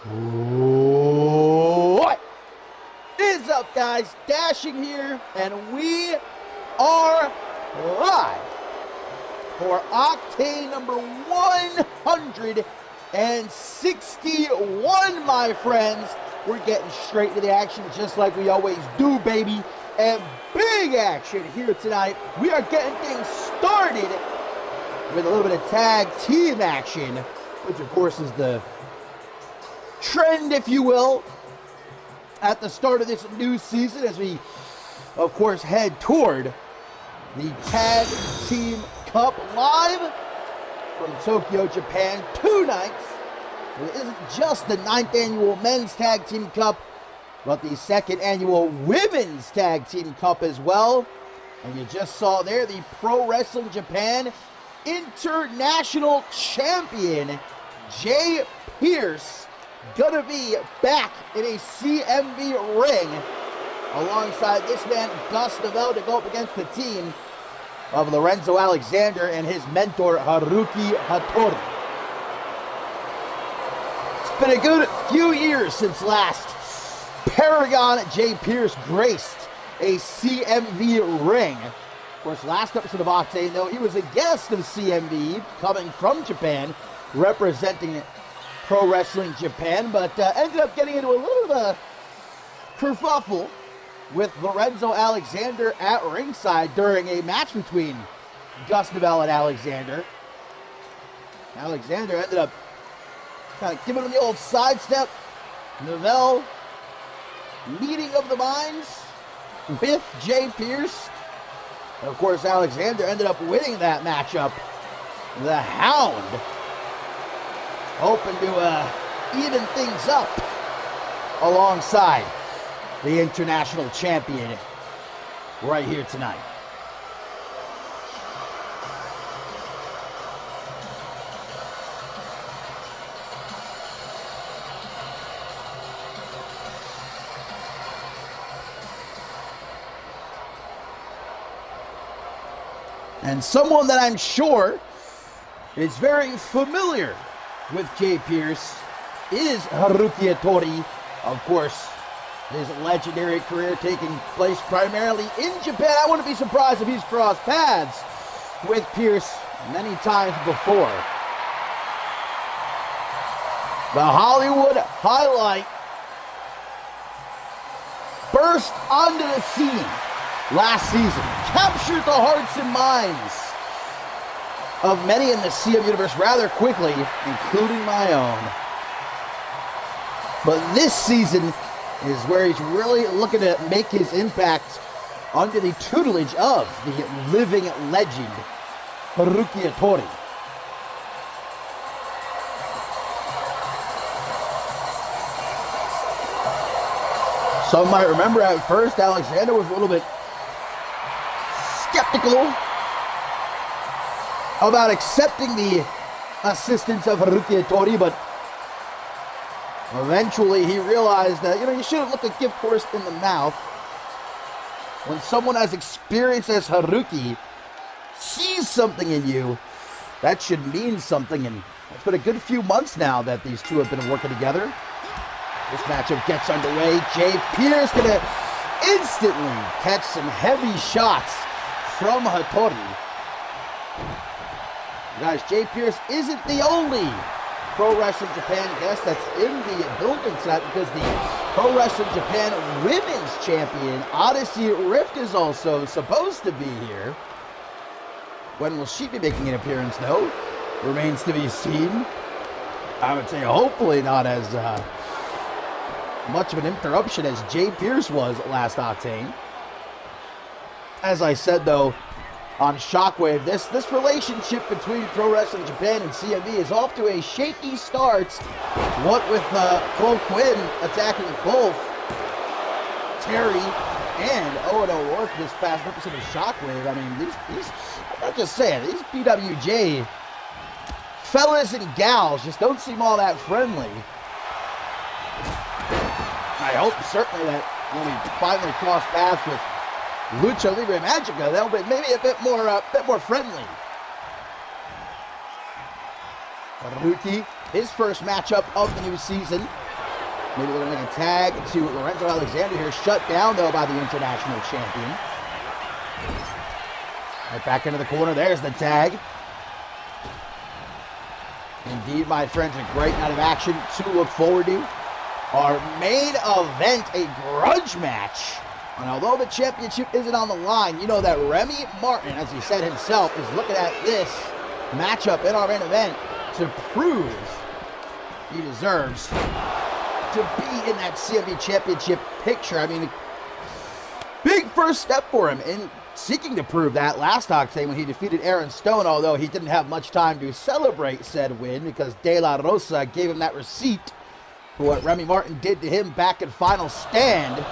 What is up, guys? Dashing here, and we are live for Octane number 161, my friends. We're getting straight to the action just like we always do, baby. And big action here tonight. We are getting things started with a little bit of tag team action, which of course is the trend, if you will, at the start of this new season as we, of course, head toward the Tag Team Cup live from Tokyo, Japan. 2 nights It isn't just the 9th annual Men's Tag Team Cup, but the 2nd annual Women's Tag Team Cup as well. And you just saw there the Pro Wrestling Japan International Champion, Jay Pierce, gonna be back in a CMV ring alongside this man, Gus Novell, to go up against the team of Lorenzo Alexander and his mentor, Haruki Hattori. It's been a good few years since last Paragon Jay Pierce graced a CMV ring. Of course, last episode of Octane, though, he was a guest of CMV, coming from Japan, representing Pro Wrestling Japan, but ended up getting into a little bit of a kerfuffle with Lorenzo Alexander at ringside during a match between Gus Novell and Alexander. Alexander ended up kind of giving him the old sidestep. Novell, meeting of the minds with Jay Pierce. And of course, Alexander ended up winning that matchup. The Hound, hoping to even things up alongside the international champion right here tonight. And someone that I'm sure is very familiar with Jay Pierce is Haruki Hattori. Of course, his legendary career taking place primarily in Japan. I wouldn't be surprised if he's crossed paths with Pierce many times before. The Hollywood Highlight burst onto the scene last season, captured the hearts and minds of many in the CM universe rather quickly, including my own. But this season is where he's really looking to make his impact under the tutelage of the living legend, Haruki Hattori. Some might remember at first Alexander was a little bit skeptical about accepting the assistance of Haruki Hattori, but eventually he realized that, you shouldn't look a gift horse in the mouth. When someone as experienced as Haruki sees something in you, that should mean something, and it's been a good few months now that these two have been working together. This matchup gets underway. Jay Pierce gonna instantly catch some heavy shots from Hattori. Guys, Jay Pierce isn't the only Pro Wrestling Japan guest that's in the building tonight, because the Pro Wrestling Japan Women's Champion, Odyssey Rift, is also supposed to be here. When will she be making an appearance, though? Remains to be seen. I would say hopefully not as much of an interruption as Jay Pierce was last Octane. As I said, though, on Shockwave, this relationship between Pro Wrestling Japan and CMV is off to a shaky start. What with Cole Quinn attacking both Terry and Owen O'Rourke this past episode of Shockwave. I mean, these I'm just saying, these PWJ fellas and gals just don't seem all that friendly. I hope certainly that when we finally cross paths with Lucha Libre Magica, they'll be maybe a bit more friendly. Haruki, his first matchup of the new season. Maybe they're going to make a tag to Lorenzo Alexander here. Shut down, though, by the international champion. Right back into the corner. There's the tag. Indeed, my friends, a great night of action to look forward to. Our main event, a grudge match. And although the championship isn't on the line, you know that Remy Martin, as he said himself, is looking at this matchup in our main event to prove he deserves to be in that CMV championship picture. I mean, big first step for him in seeking to prove that last Octane when he defeated Aaron Stone, although he didn't have much time to celebrate said win because De La Rosa gave him that receipt for what Remy Martin did to him back in Final Stand.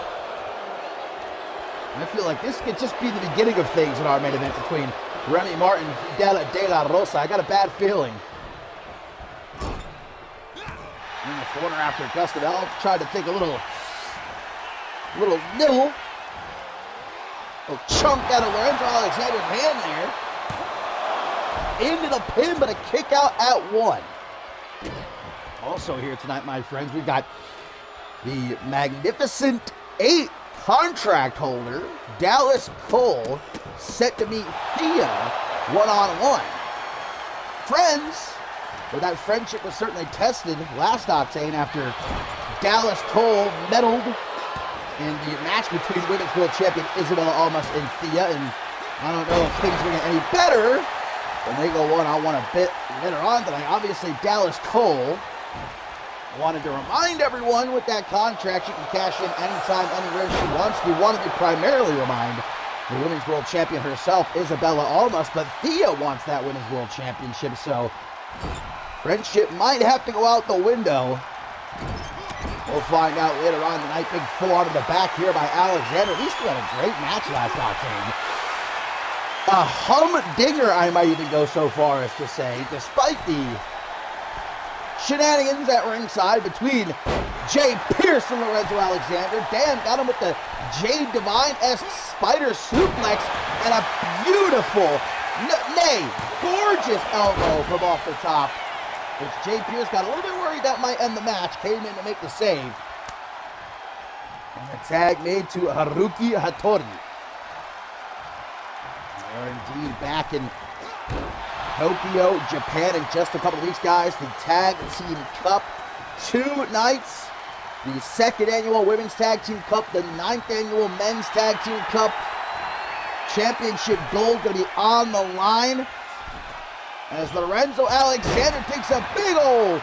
And I feel like this could just be the beginning of things in our main event between Remy Martin and De La Rosa. I got a bad feeling. In the corner after Fidel tried to take a little nibble. A chunk out of Lorenzo Alexander's hand there. Into the pin, but a kick out at 1. Also here tonight, my friends, we've got the Magnificent 8 contract holder, Dallas Cole, set to meet Thea one-on-one. Friends, but that friendship was certainly tested last Octane after Dallas Cole meddled in the match between Women's World Champion Isabella Almas and Thea, and I don't know if things are going to get any better when they go one-on-one a bit later on tonight. Obviously, Dallas Cole wanted to remind everyone with that contract she can cash in anytime, anywhere she wants. He wanted to primarily remind the Women's World Champion herself, Isabella Almas, but Thea wants that Women's World Championship, so friendship might have to go out the window. We'll find out later on tonight. Big forearm to the back here by Alexander. These two had a great match last Octane. A humdinger, I might even go so far as to say, despite the shenanigans at ringside between Jay Pierce and Lorenzo Alexander. Dan got him with the Jade Divine-esque spider suplex and a beautiful, nay, gorgeous elbow from off the top, which Jay Pierce got a little bit worried that might end the match, came in to make the save. And the tag made to Haruki Hattori. They're indeed back in Tokyo, Japan in just a couple of weeks, guys. The Tag Team Cup, 2 nights. The 2nd annual Women's Tag Team Cup, the 9th annual Men's Tag Team Cup. Championship gold going to be on the line as Lorenzo Alexander takes a big old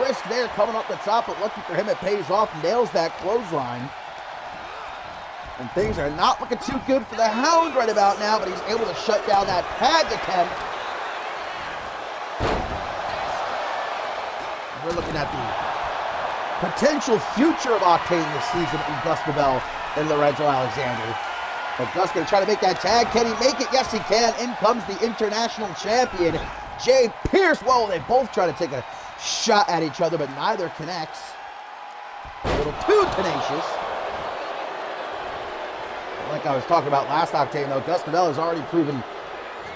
risk there coming up the top, but lucky for him it pays off, nails that clothesline. And things are not looking too good for the Hound right about now, but he's able to shut down that tag attempt. We're looking at the potential future of Octane this season in Gus Bell and Lorenzo Alexander. But Gus going to try to make that tag. Can he make it? Yes, he can. In comes the international champion, Jay Pierce. Whoa, they both try to take a shot at each other, but neither connects. A little too tenacious. Like I was talking about last Octane, though, Gus Bell has already proven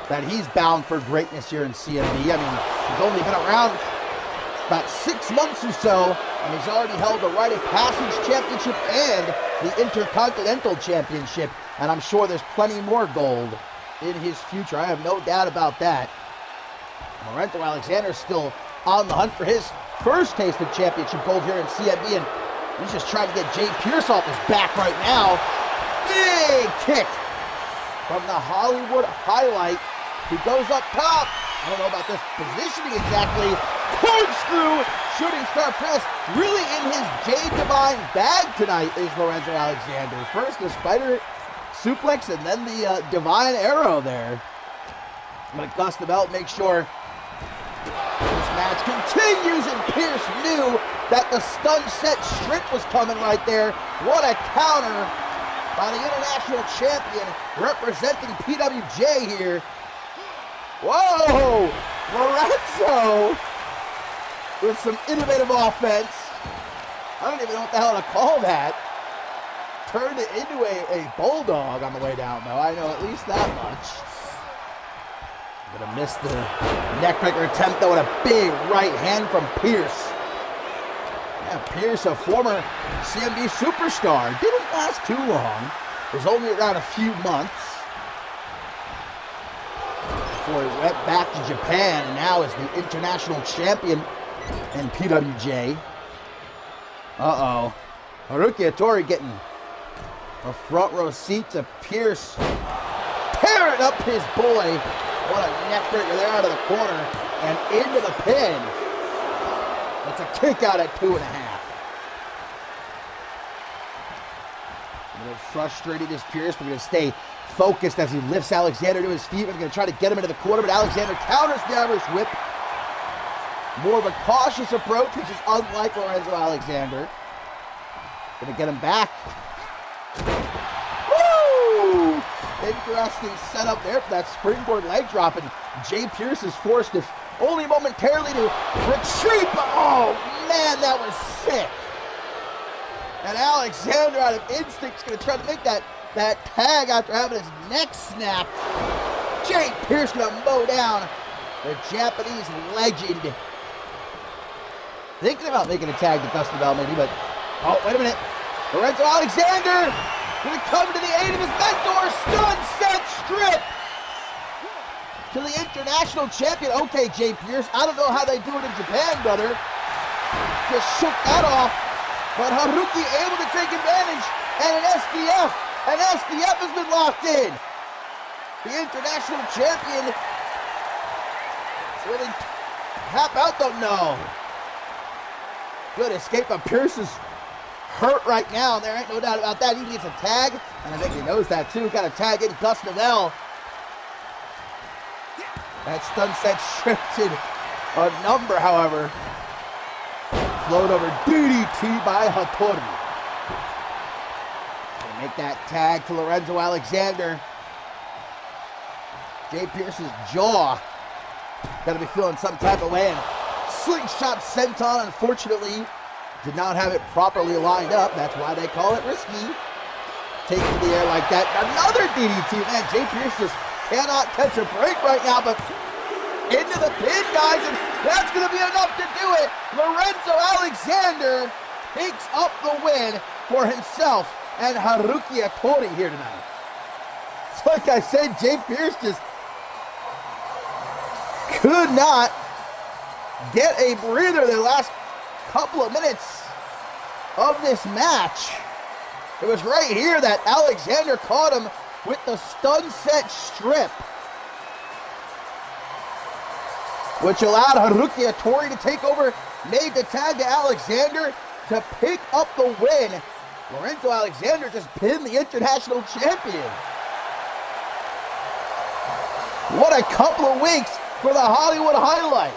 that he's bound for greatness here in CMV. I mean, he's only been around about 6 months or so, and he's already held the Rite of Passage Championship and the Intercontinental Championship, and I'm sure there's plenty more gold in his future. I have no doubt about that. Lorenzo Alexander still on the hunt for his first taste of championship gold here in CMV, and he's just trying to get Jay Pierce off his back right now. Big kick from the Hollywood Highlight. He goes up top. I don't know about this positioning exactly. Corkscrew, shooting star press, really in his Jade Divine bag tonight is Lorenzo Alexander. First the spider suplex and then the Divine Arrow there. But Gus Bell makes sure this match continues, and Pierce knew that the stun set strip was coming right there. What a counter by the international champion representing PWJ here. Whoa! Lorenzo with some innovative offense. I don't even know what the hell to call that. Turned it into a bulldog on the way down, though. I know at least that much. Gonna miss the neckbreaker attempt, though, with a big right hand from Pierce. Yeah, Pierce, a former CMV superstar. Didn't last too long. Was only around a few months before he went back to Japan, and now is the international champion in PWJ. Uh-oh. Haruki Hattori getting a front row seat to Pierce. Tearing up his boy. What a neckbreaker there out of the corner and into the pin. That's a kick out at 2.5. A little frustrated is Pierce. We're going to stay focused as he lifts Alexander to his feet. We're going to try to get him into the corner, but Alexander counters the Irish whip. More of a cautious approach, which is unlike Lorenzo Alexander. Going to get him back. Woo! Interesting setup there for that springboard leg drop, and Jay Pierce is forced, if only momentarily, to retreat. But oh man, that was sick. And Alexander, out of instinct, is going to try to make that tag after having his neck snapped. Jay Pierce going to mow down the Japanese legend. Thinking about making a tag to Dustin Bell maybe, but oh, wait a minute. Lorenzo Alexander going to come to the aid of his mentor. Stun set strip to the international champion. Okay, Jay Pierce, I don't know how they do it in Japan, brother. Just shook that off. But Haruki able to take advantage, and an SDF. An SDF has been locked in. The international champion really tap out though. No. Good escape, but Pierce is hurt right now. There ain't no doubt about that. He needs a tag, and I think he knows that too. Got to tag in Dustin Bell. That stun set shifted a number, however. Float over DDT by Hattori. Gonna make that tag to Lorenzo Alexander. Jay Pierce's jaw gotta be feeling some type of way. And slingshot senton, unfortunately, did not have it properly lined up. That's why they call it risky. Take to the air like that. Another DDT. Man, Jay Pierce just cannot catch a break right now, but into the pin, guys, and that's going to be enough to do it. Lorenzo Alexander picks up the win for himself and Haruki Hattori here tonight. It's like I said, Jay Pierce just could not get a breather the last couple of minutes of this match. It was right here that Alexander caught him with the stun set strip, which allowed Haruki Hattori to take over, made the tag to Alexander to pick up the win. Lorenzo Alexander just pinned the international champion. What a couple of weeks for the Hollywood highlight.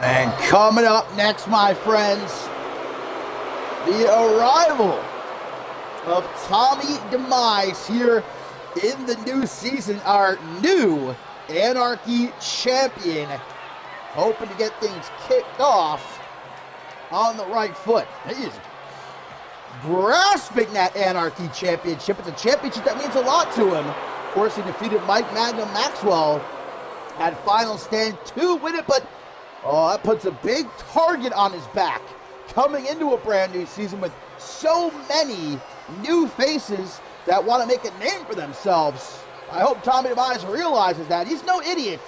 And coming up next, my friends, the arrival of Tommy Demise here in the new season, our new Anarchy champion, hoping to get things kicked off on the right foot. He's grasping that Anarchy championship. It's a championship that means a lot to him. Of course, he defeated Mike Magnum Maxwell at Final Stand to win it, but oh, that puts a big target on his back coming into a brand new season with so many new faces that want to make a name for themselves. I hope Tommy Demise realizes that. He's no idiot,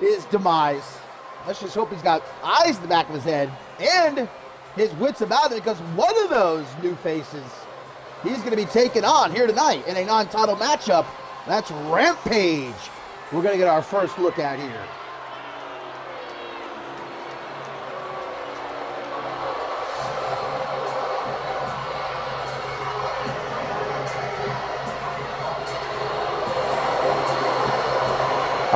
is Demise. Let's just hope he's got eyes in the back of his head and his wits about it, because one of those new faces he's going to be taking on here tonight in a non-title matchup. That's Rampage. We're going to get our first look at here.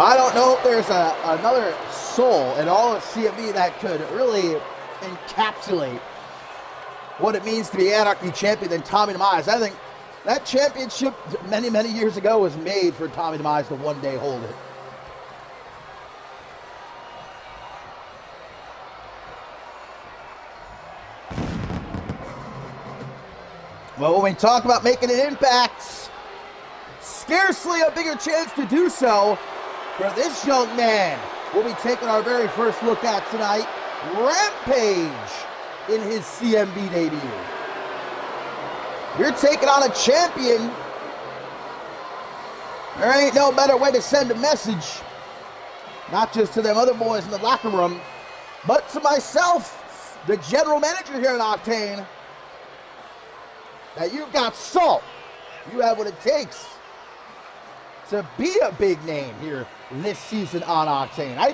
I don't know if there's another soul in all of CMV that could really encapsulate what it means to be Anarchy champion than Tommy Demise. I think that championship many, many years ago was made for Tommy Demise to one day hold it. Well, when we talk about making an impact, scarcely a bigger chance to do so for this young man. We'll be taking our very first look at tonight, Rampage in his CMV debut. You're taking on a champion. There ain't no better way to send a message, not just to them other boys in the locker room, but to myself, the general manager here at Octane, that you've got salt. You have what it takes to be a big name here this season on Octane. I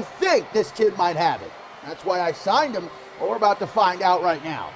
think this kid might have it. That's why I signed him. Well, we're about to find out right now.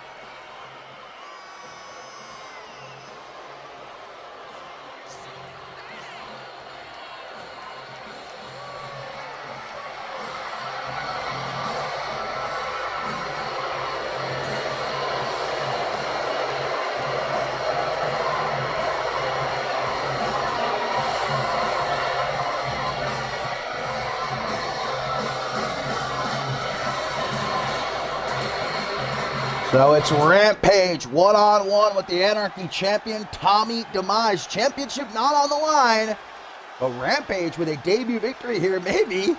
So it's Rampage one-on-one with the Anarchy champion, Tommy Demise. Championship not on the line, but Rampage with a debut victory here maybe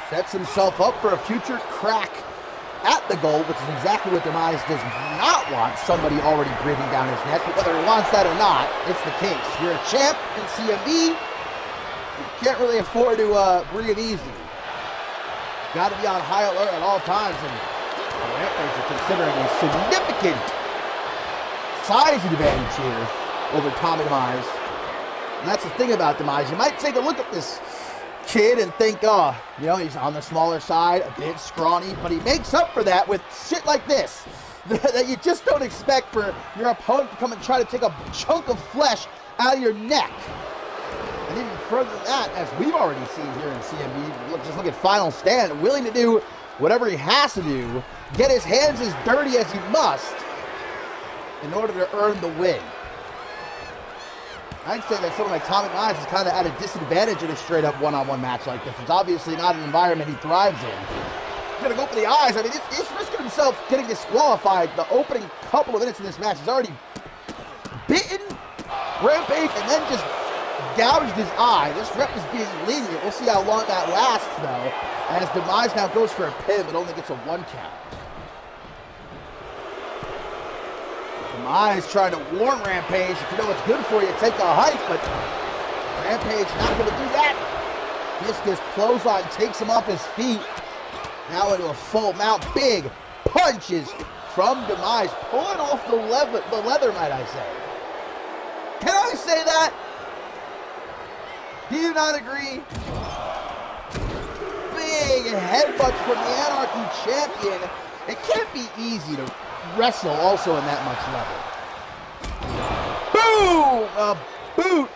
sets himself up for a future crack at the goal, which is exactly what Demise does not want, somebody already breathing down his neck. But whether he wants that or not, it's the case. You're a champ in CMV. You can't really afford to breathe easy. Got to be on high alert at all times, and Rampage are considering a significant size advantage here over Tommy Demise. And that's the thing about Demise. You might take a look at this kid and think, oh, you know, he's on the smaller side, a bit scrawny, but he makes up for that with shit like this that you just don't expect for your opponent to come and try to take a chunk of flesh out of your neck. And even further than that, as we've already seen here in CMV, just look at Final Stand, willing to do whatever he has to do, get his hands as dirty as he must in order to earn the win. I'd say that someone like Tommy Demise is kind of at a disadvantage in a straight-up one-on-one match like this. It's obviously not an environment he thrives in. He's going to go for the eyes. I mean, he's risking himself getting disqualified. The opening couple of minutes in this match has already bitten Rampage and then just gouged his eye. This rep is being lenient. We'll see how long that lasts, though, as Demise now goes for a pin, but only gets a 1 count. Demise trying to warn Rampage, if you know what's good for you, take a hike, but Rampage not going to do that. Discus clothesline takes him off his feet. Now into a full mount. Big punches from Demise, pulling off the leather, might I say. Can I say that? Do you not agree? Big headbutts from the Anarchy champion. It can't be easy to wrestle also in that much level. Boom! A boot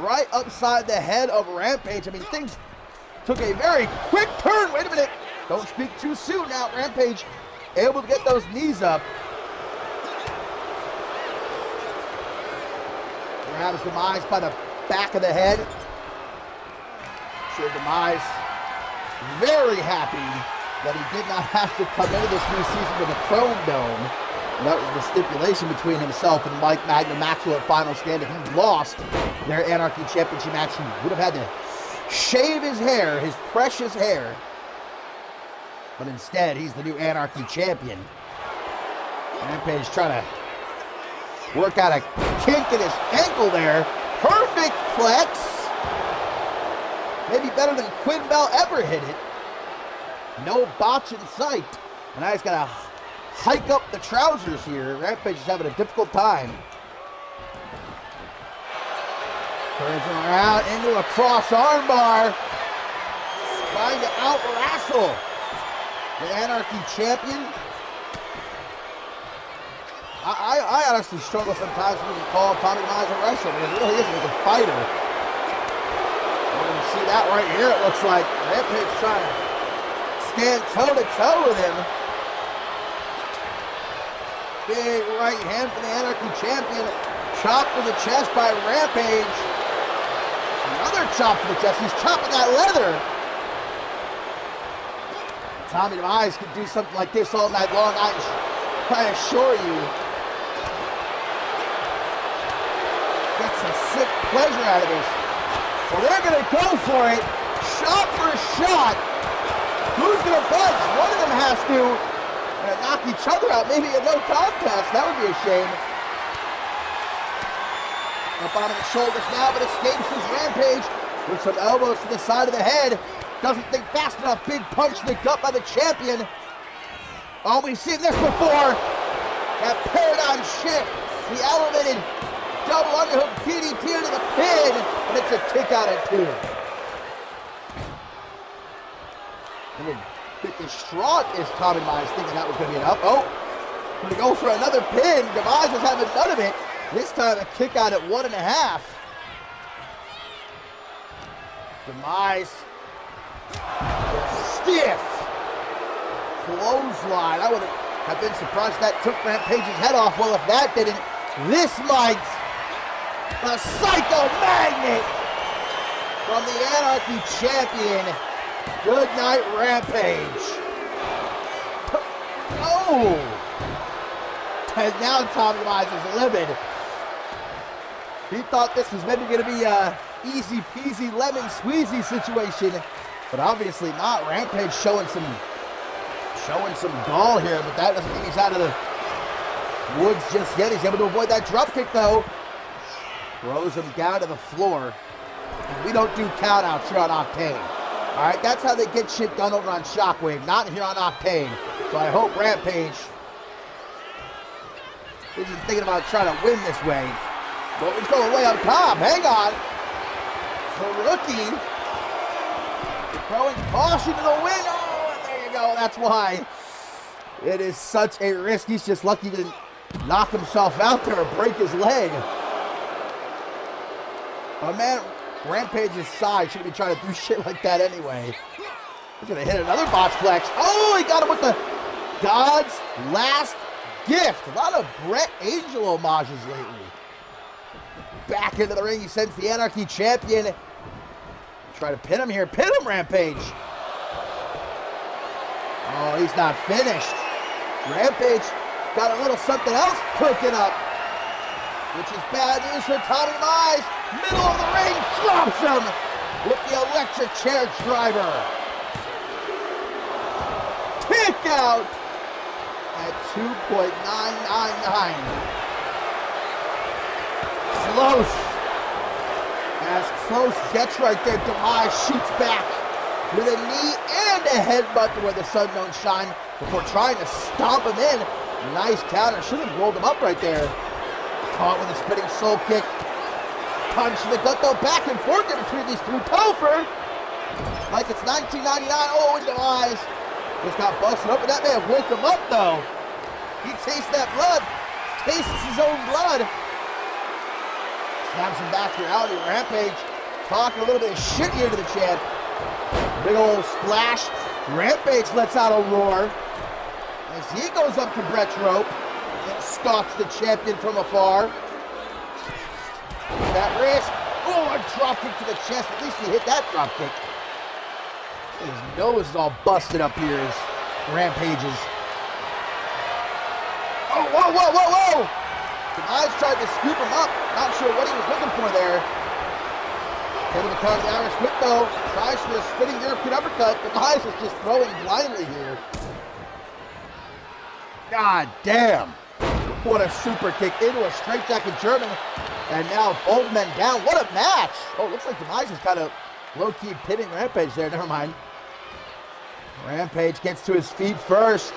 right upside the head of Rampage. I mean, things took a very quick turn. Wait a minute. Don't speak too soon now. Rampage able to get those knees up. Grabs Demise by the back of the head. Sure, Demise very happy that he did not have to come into this new season with a chrome dome. And that was the stipulation between himself and Mike Magnum Maxwell at Final Stand. If he lost their Anarchy Championship match, he would have had to shave his hair, his precious hair. But instead, he's the new Anarchy champion. Rampage trying to work out a kink in his ankle there. Perfect flex. Maybe better than Quinn Bell ever hit it. No botch in sight. And now he's got to hike up the trousers here. Rampage is having a difficult time. Turns him around into a cross armbar. Trying to out-wrestle the Anarchy champion. I honestly struggle sometimes when you call Tommy Demise a wrestler, because he really isn't. He's a fighter. See that right here, it looks like. Rampage trying to stand toe-to-toe with him. Big right hand for the Anarchy champion. Chop to the chest by Rampage. Another chop to the chest. He's chopping that leather. Tommy Demise could do something like this all night long, I assure you. Gets a sick pleasure out of this. Well, they're going to go for it. Shot for shot. Who's going to budge? One of them has to knock each other out. Maybe a no contest. That would be a shame. Up on the shoulders now, but escapes his Rampage with some elbows to the side of the head. Doesn't think fast enough. Big punch to the gut by the champion. Oh, we've seen this before. That paradigm shift. The elevated double underhook DDT into the pin. And it's a kick out at 2. And then a bit distraught is Tommy Demise, thinking that was going to be enough. Oh, going to go for another pin. Demise is having none of it. This time a kick out at 1.5. Demise. Stiff. Clothesline. I would have been surprised that took Rampage's head off. Well, if that didn't, this might. A Psycho Magnet from the Anarchy champion. Good night, Rampage. Oh. And now Tommy Demise is livid. He thought this was maybe going to be a easy peasy lemon squeezy situation, but obviously not. Rampage showing some gall here, but that doesn't mean he's out of the woods just yet. He's able to avoid that drop kick though. Throws him down to the floor. And we don't do countouts here on Octane. All right, that's how they get shit done over on Shockwave, not here on Octane. So I hope Rampage isn't thinking about trying to win this way. But he's going way up top. Hang on. The rookie throwing caution to the wind. Oh, and there you go. That's why it is such a risk. He's just lucky he didn't knock himself out there or break his leg. Oh man, Rampage's side shouldn't be trying to do shit like that anyway. He's gonna hit another botch flex. Oh, he got him with the God's last gift. A lot of Brett Angel homages lately. Back into the ring, he sends the Anarchy champion. Try to pin him here. Pin him, Rampage. Oh, he's not finished. Rampage got a little something else cooking up, which is bad news for Tommy Demise. Middle of the ring, drops him with the electric chair driver. Kick out at 2.999. Close. As Close gets right there, Demise shoots back with a knee and a headbutt to where the sun don't shine before trying to stomp him in. Nice counter. Should have rolled him up right there. Caught with a spinning soul kick. Punch to the gut though. Back and forth in between these two. Topher. Like it's 1999. Oh, and Demise just got busted up. And that man woke him up though. He tastes that blood. Tastes his own blood. Snaps him back to reality. Rampage talking a little bit of shit here to the champ. Big old splash. Rampage lets out a roar as he goes up to Brett's rope and stalks the champion from afar. That wrist. Oh, a drop kick to the chest. At least he hit that drop kick. His nose is all busted up here as Rampage's. Oh, whoa, whoa, whoa, whoa! Demise tried to scoop him up. Not sure what he was looking for there. Able to counter the Irish whip though. Tries for a spinning European uppercut. Demise is just throwing blindly here. God damn. What a super kick into a straight jacket German. And now both men down. What a match. Oh, looks like Demise is kind of low-key pinning Rampage there. Never mind. Rampage gets to his feet first.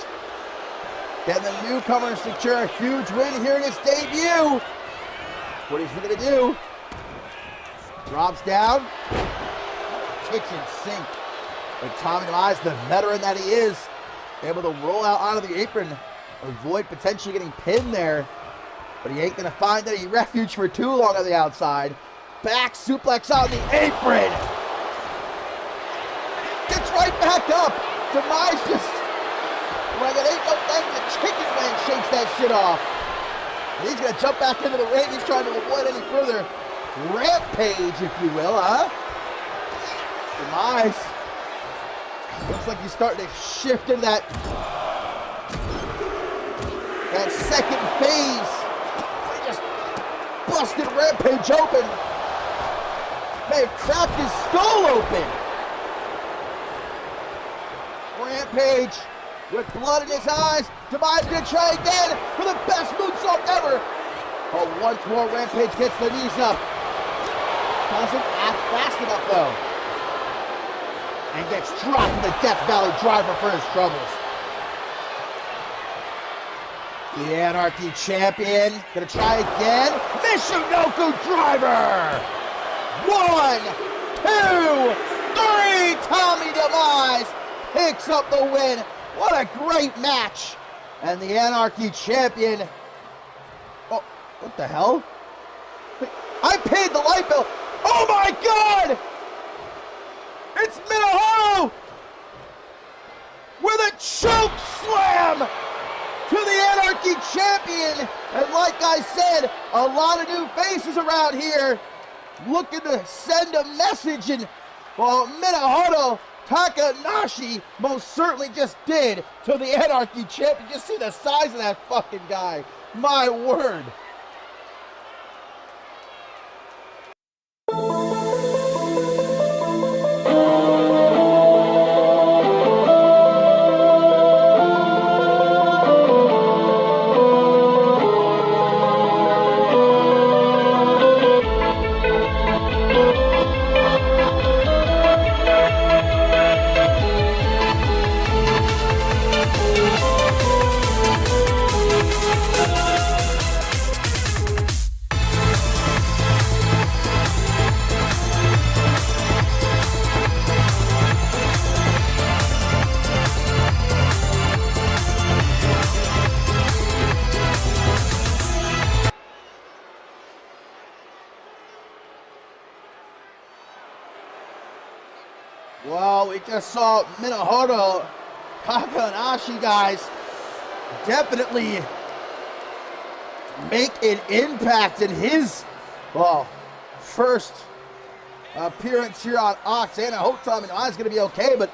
Can the newcomer secure a huge win here in his debut? What he's going to do. Drops down. Kitchen sink. But Tommy Demise, the veteran that he is, able to roll out onto the apron. Avoid potentially getting pinned there. But he ain't going to find any refuge for too long on the outside. Back suplex on the apron. right back up. Demise just, like it ain't no thing, the chicken wing shakes that shit off. And he's gonna jump back into the ring. He's trying to avoid any further rampage, if you will, huh? Demise. Looks like he's starting to shift into that second phase. He just busted Rampage open. May have cracked his skull open. Rampage with blood in his eyes. Demise gonna try again for the best moonsault ever. But once more, Rampage gets the knees up. Doesn't act fast enough though. And gets dropped in the Death Valley Driver for his troubles. The Anarchy Champion gonna try again. Michinoku Driver! 1, 2, 3! Tommy Demise picks up the win. What a great match. And the Anarchy Champion. Oh, what the hell? I paid the light bill. Oh my God! It's Minoharu with a choke slam to the Anarchy Champion. And like I said, a lot of new faces around here looking to send a message. And well, Minoharu Takanashi most certainly just did to the Anarchy Champion. Just see the size of that fucking guy. My word. Well, we just saw Minoharu Takanashi, guys, definitely make an impact in his, well, first appearance here on Octane. I hope Tommy is going to be okay, but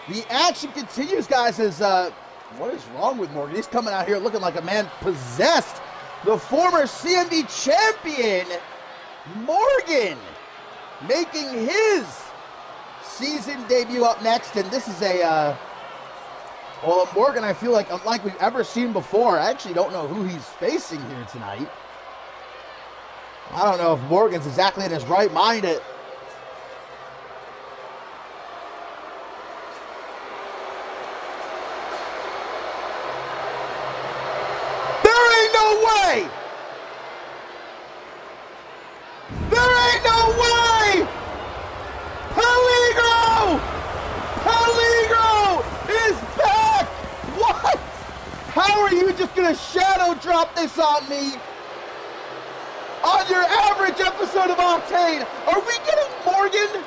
the action continues, guys, as, what is wrong with Morgan? He's coming out here looking like a man possessed. The former CMV champion, Morgan, making his season debut up next, and this is a, well, Morgan, I feel like unlike we've ever seen before. I actually don't know who he's facing here tonight. I don't know if Morgan's exactly in his right mind. There ain't no way! There ain't no way! Peligro is back! What? How are you just gonna shadow drop this on me? On your average episode of Octane, are we getting Morgan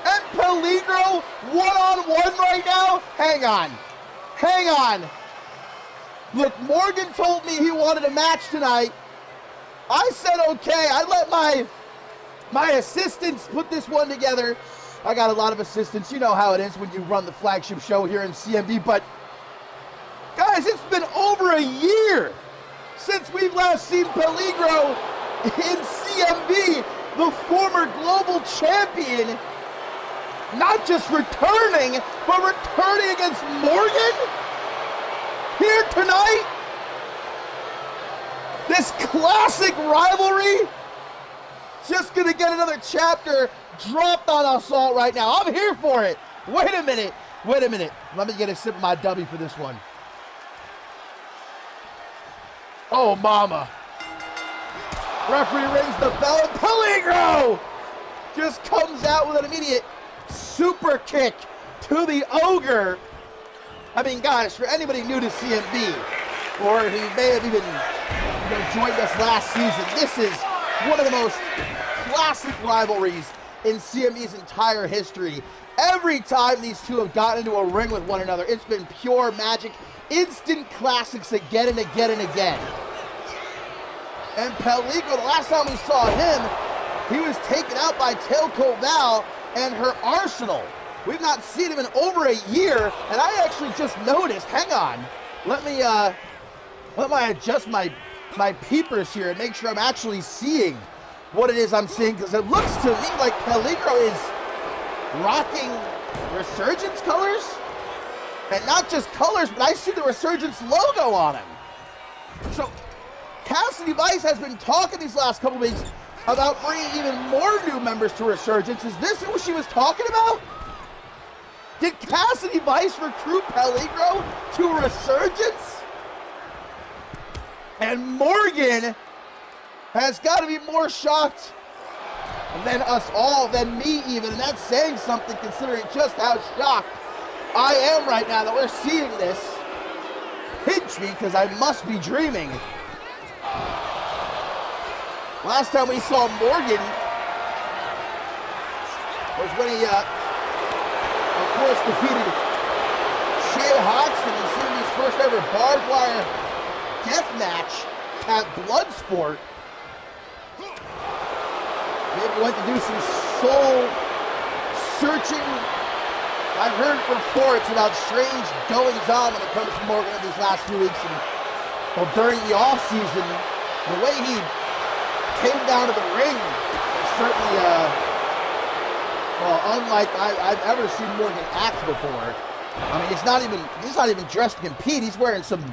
and Peligro one-on-one right now? Hang on. Look, Morgan told me he wanted a match tonight. I said okay. I let my assistants put this one together. I got a lot of assistants. You know how it is when you run the flagship show here in CMV. But, guys, it's been over a year since we've last seen Peligro in CMV, the former global champion, not just returning, but returning against Morgan here tonight. This classic rivalry just gonna get another chapter dropped on us all right now. I'm here for it. Wait a minute. Let me get a sip of my W for this one. Oh, mama. Referee rings the bell, and Peligro just comes out with an immediate super kick to the Ogre. I mean, guys, for anybody new to CMV, or who may have even joined us last season, this is one of the most classic rivalries in CMV's entire history. Every time these two have gotten into a ring with one another, it's been pure magic, instant classics again and again and again. And Peligro, the last time we saw him, he was taken out by Telco Val and her arsenal. We've not seen him in over a year, and I actually just noticed, hang on, let me adjust my peepers here and make sure I'm actually seeing what it is I'm seeing, because it looks to me like Peligro is rocking Resurgence colors, and not just colors, but I see the Resurgence logo on him. So Cassidy Vice has been talking these last couple weeks about bringing even more new members to Resurgence. Is this what she was talking about? Did Cassidy Vice recruit Peligro to Resurgence? And Morgan has got to be more shocked than us all, than me even, and that's saying something considering just how shocked I am right now that we're seeing this. Pinch me, because I must be dreaming. Last time we saw Morgan was when he, of course, defeated Shea Hodgson in CMV's first ever barbed wire death match at Bloodsport. Maybe went to do some soul searching. I've heard reports about strange goings on when it comes to Morgan in these last few weeks, and well, during the off season, the way he came down to the ring is certainly, well, unlike I've ever seen Morgan act before. I mean, he's not even dressed to compete. He's wearing some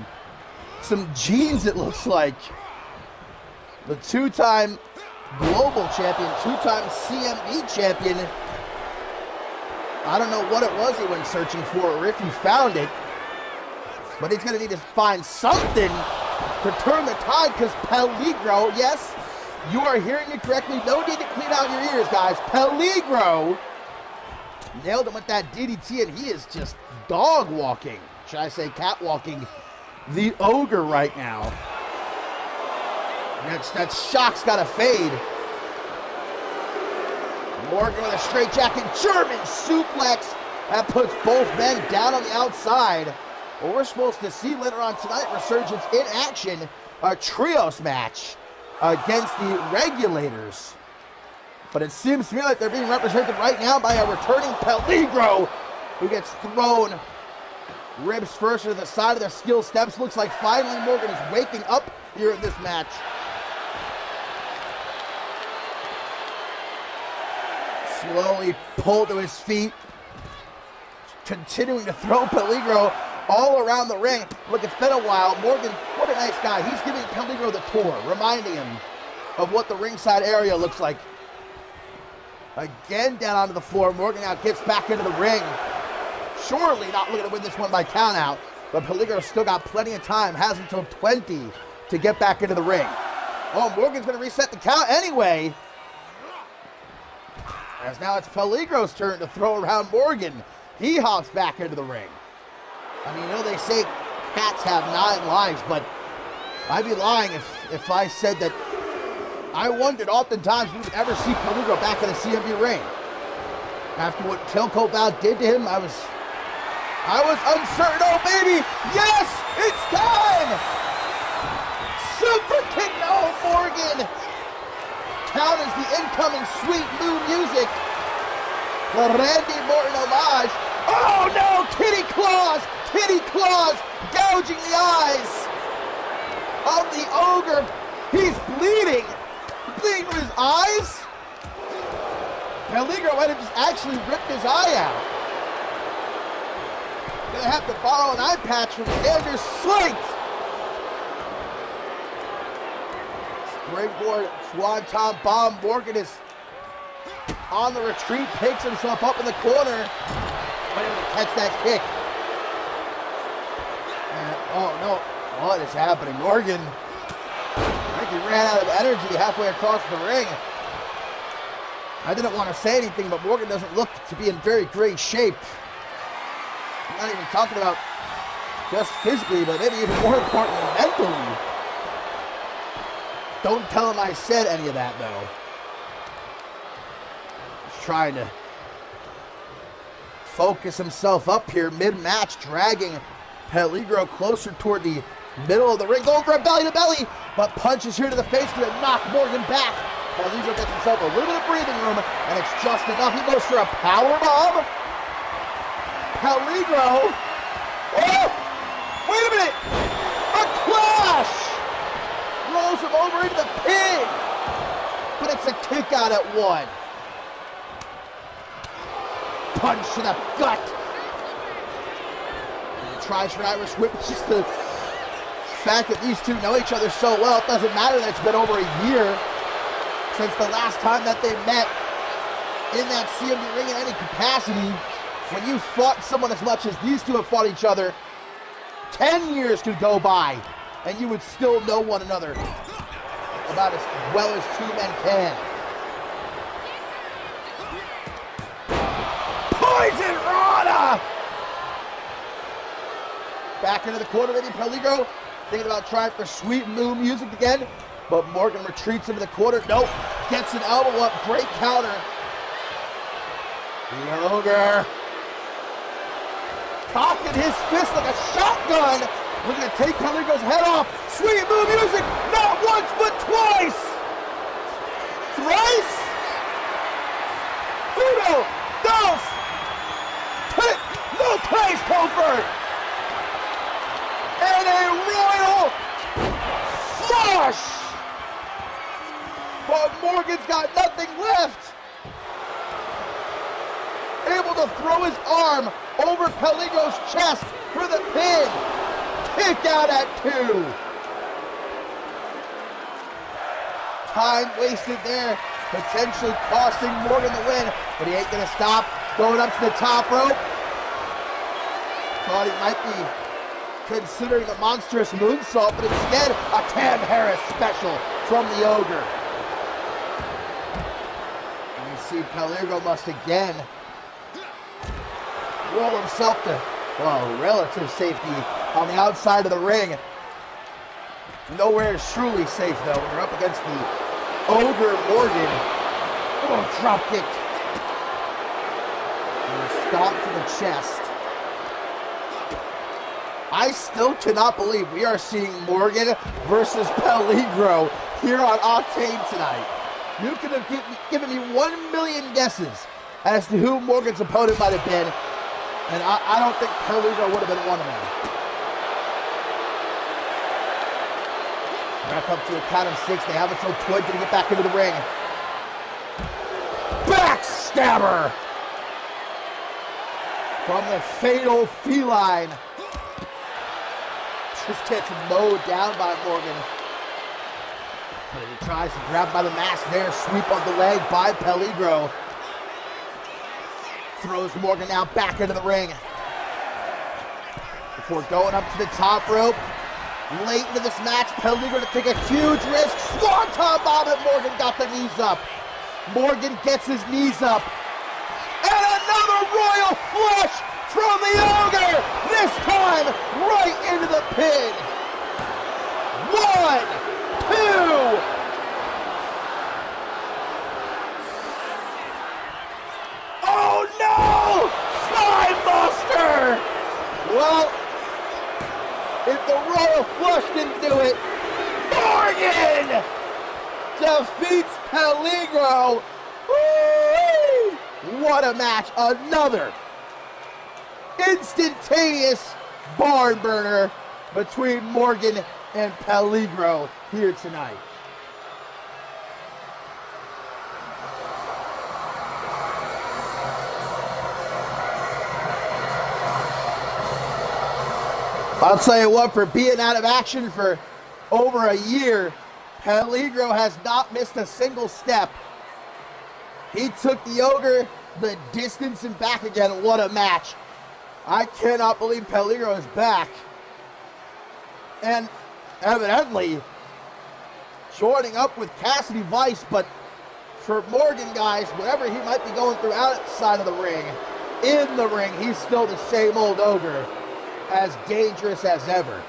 jeans, it looks like. The two-time global champion, two-time CMV champion. I don't know what it was he went searching for or if he found it, but he's going to need to find something to turn the tide, because Peligro, yes, you are hearing it correctly. No need to clean out your ears, guys. Peligro nailed him with that DDT, and he is just dog walking, should I say cat walking, the ogre right now. And that shock's got to fade. Morgan with a straight jacket, German suplex. That puts both men down on the outside. Well, we're supposed to see later on tonight Resurgence in action, a trios match against the Regulators. But it seems to me like they're being represented right now by a returning Peligro, who gets thrown ribs first to the side of the steel steps. Looks like finally Morgan is waking up here in this match. Slowly pulled to his feet, continuing to throw Peligro all around the ring. Look, it's been a while. Morgan, what a nice guy. He's giving Peligro the tour, reminding him of what the ringside area looks like. Again down onto the floor. Morgan now gets back into the ring. Surely not looking to win this one by count out, but Peligro still got plenty of time. Has until 20 to get back into the ring. Oh, Morgan's going to reset the count anyway. As now it's Peligro's turn to throw around Morgan. He hops back into the ring. I mean, you know they say cats have 9 lives, but I'd be lying if I said that I wondered oftentimes we would ever see Peligro back in the CMV ring. After what Telco Val did to him, I was uncertain. Oh, baby! Yes! It's time! Super kick! No, Morgan! Count as the incoming Sweet Moon music. The Randy Morton homage. Oh no! Kitty Claws! Kitty Claws gouging the eyes of the ogre. He's bleeding. Bleeding from his eyes. Peligro might have just actually ripped his eye out. Gonna have to borrow an eye patch from Sanders Slink. Springboard Swanton Bomb. Morgan is on the retreat, picks himself up in the corner. Able to catch that kick. And, oh no, what is happening? Morgan, I think he ran out of energy halfway across the ring. I didn't want to say anything, but Morgan doesn't look to be in very great shape. I'm not even talking about just physically, but maybe even more importantly, mentally. Don't tell him I said any of that, though. He's trying to focus himself up here mid-match, dragging Peligro closer toward the middle of the ring, going for a belly-to-belly, but punches here to the face to knock Morgan back. Peligro gets himself a little bit of breathing room, and it's just enough. He goes for a powerbomb. Peligro. Oh! Wait a minute! A clash! Rolls him over into the pin, but it's a kick out at 1. Punch to the gut. He tries for an Irish whip. It's just the fact that these two know each other so well. It doesn't matter that it's been over a year since the last time that they met in that CMV ring in any capacity. When you fought someone as much as these two have fought each other, 10 years could go by and you would still know one another about as well as two men can. Poison Rana! Back into the corner, maybe Peligro thinking about trying for sweet moon music again, but Morgan retreats into the corner. Nope, gets an elbow up, great counter. The Ogre cocking his fist like a shotgun. Looking to take Peligro's head off. Sweet moon music, not once but twice. Thrice. Uno, dos, no place, Topher. And a royal flush. But Morgan's got nothing left. Able to throw his arm over Peligro's chest for the pin. Kick out at 2. Time wasted there, potentially costing Morgan the win, but he ain't gonna stop. Going up to the top rope. Thought he might be considering a monstrous moonsault, but instead a Cam Harris special from the Ogre. And you see Peligro must again roll himself to, well, relative safety on the outside of the ring. Nowhere is truly safe, though, when you're up against the Ogre Morgan. Oh, drop kick. And a stomp to the chest. I still cannot believe we are seeing Morgan versus Peligro here on Octane tonight. You could have given me 1 million guesses as to who Morgan's opponent might have been, and I don't think Peligro would have been one of them. Back up to a count of 6. They have until Twig to get back into the ring. Backstabber from the fatal feline. Just gets mowed down by Morgan. But he tries to grab by the mask there. Sweep of the leg by Peligro. Throws Morgan now back into the ring. Before going up to the top rope. Late into this match, Peligro to take a huge risk. Swanton bomb, and Morgan got the knees up. Morgan gets his knees up. And another royal flush from the Ogre. This time, right into the pin. 1, 2. Oh no! Spine Buster! Well, if the royal flush didn't do it, Morgan defeats Peligro. Woo-wee! What a match. Another instantaneous barn burner between Morgan and Peligro here tonight. I'll tell you what, for being out of action for over a year, Peligro has not missed a single step. He took the Ogre the distance and back again. What a match. I cannot believe Peligro is back. And evidently joining up with Cassidy Vice, but for Morgan, guys, whatever he might be going through outside of the ring, in the ring, he's still the same old Ogre. As dangerous as ever.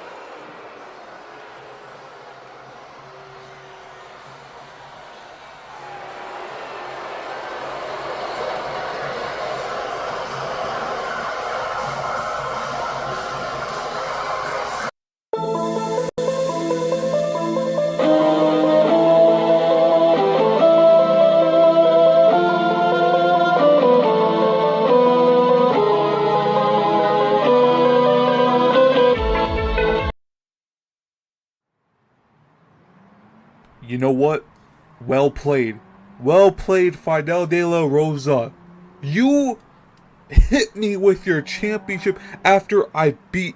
You know what? Well played. Well played, Fidel de la Rosa. You hit me with your championship after I beat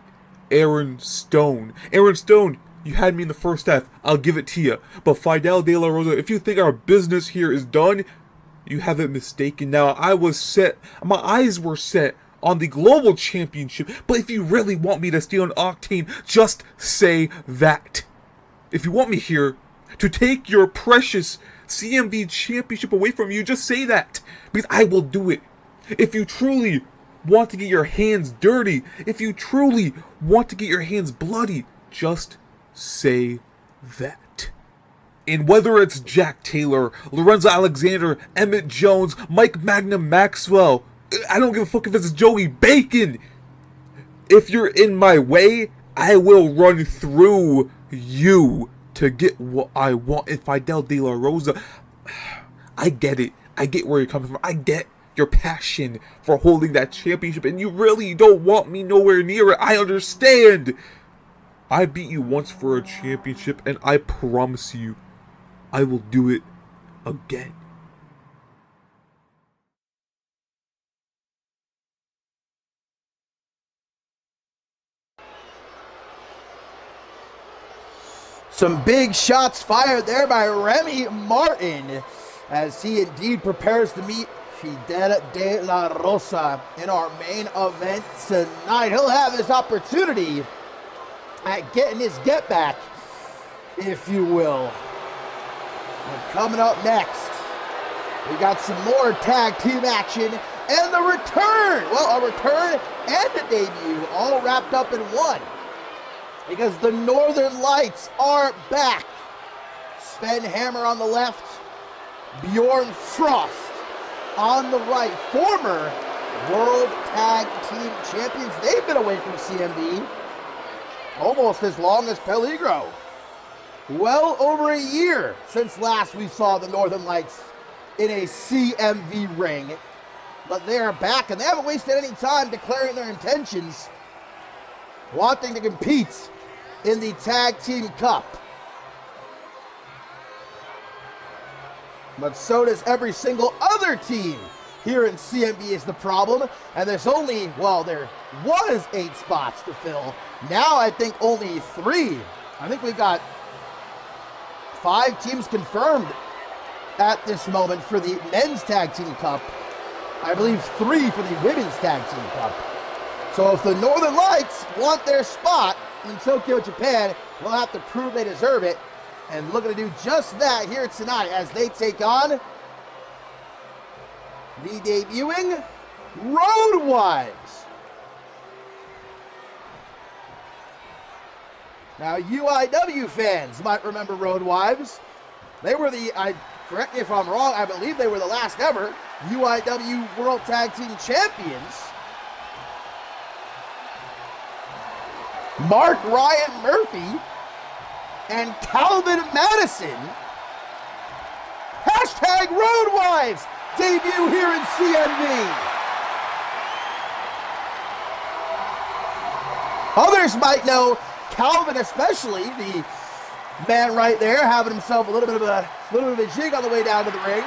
Aaron Stone. Aaron Stone, you had me in the first half. I'll give it to you. But Fidel de la Rosa, if you think our business here is done, you have it mistaken. Now, I was set. My eyes were set on the global championship. But if you really want me to stay on Octane, just say that. If you want me here to take your precious CMV championship away from you, just say that. Because I will do it. If you truly want to get your hands dirty, if you truly want to get your hands bloody, just say that. And whether it's Jack Taylor, Lorenzo Alexander, Emmett Jones, Mike Magnum Maxwell, I don't give a fuck if it's Joey Bacon. If you're in my way, I will run through you to get what I want. And Fidel de la Rosa, I get it. I get where you're coming from. I get your passion for holding that championship, and you really don't want me nowhere near it. I understand. I beat you once for a championship, and I promise you, I will do it again. Some big shots fired there by Remy Martin as he indeed prepares to meet Fidel de la Rosa in our main event tonight. He'll have his opportunity at getting his get back, if you will. And coming up next, we got some more tag team action and the return. Well, a return and a debut all wrapped up in one. Because the Northern Lights are back. Sven Hammer on the left, Bjorn Frost on the right. Former World Tag Team Champions. They've been away from CMV almost as long as Peligro. Well over a year since last we saw the Northern Lights in a CMV ring. But they are back and they haven't wasted any time declaring their intentions, wanting to compete in the Tag Team Cup. But so does every single other team here in CMV is the problem. And there's only, well, there was 8 spots to fill. Now I think only 3. I think we've got 5 teams confirmed at this moment for the Men's Tag Team Cup. I believe 3 for the Women's Tag Team Cup. So if the Northern Lights want their spot in Tokyo, Japan, they'll have to prove they deserve it. And looking to do just that here tonight as they take on the debuting Road Wives. Now, UIW fans might remember Road Wives. They were correct me if I'm wrong, I believe they were the last ever UIW World Tag Team Champions. Mark Ryan Murphy and Calvin Madison. Hashtag Road Wives debut here in CMV. Others might know Calvin, especially the man right there, having himself a little bit of a jig on the way down to the ring,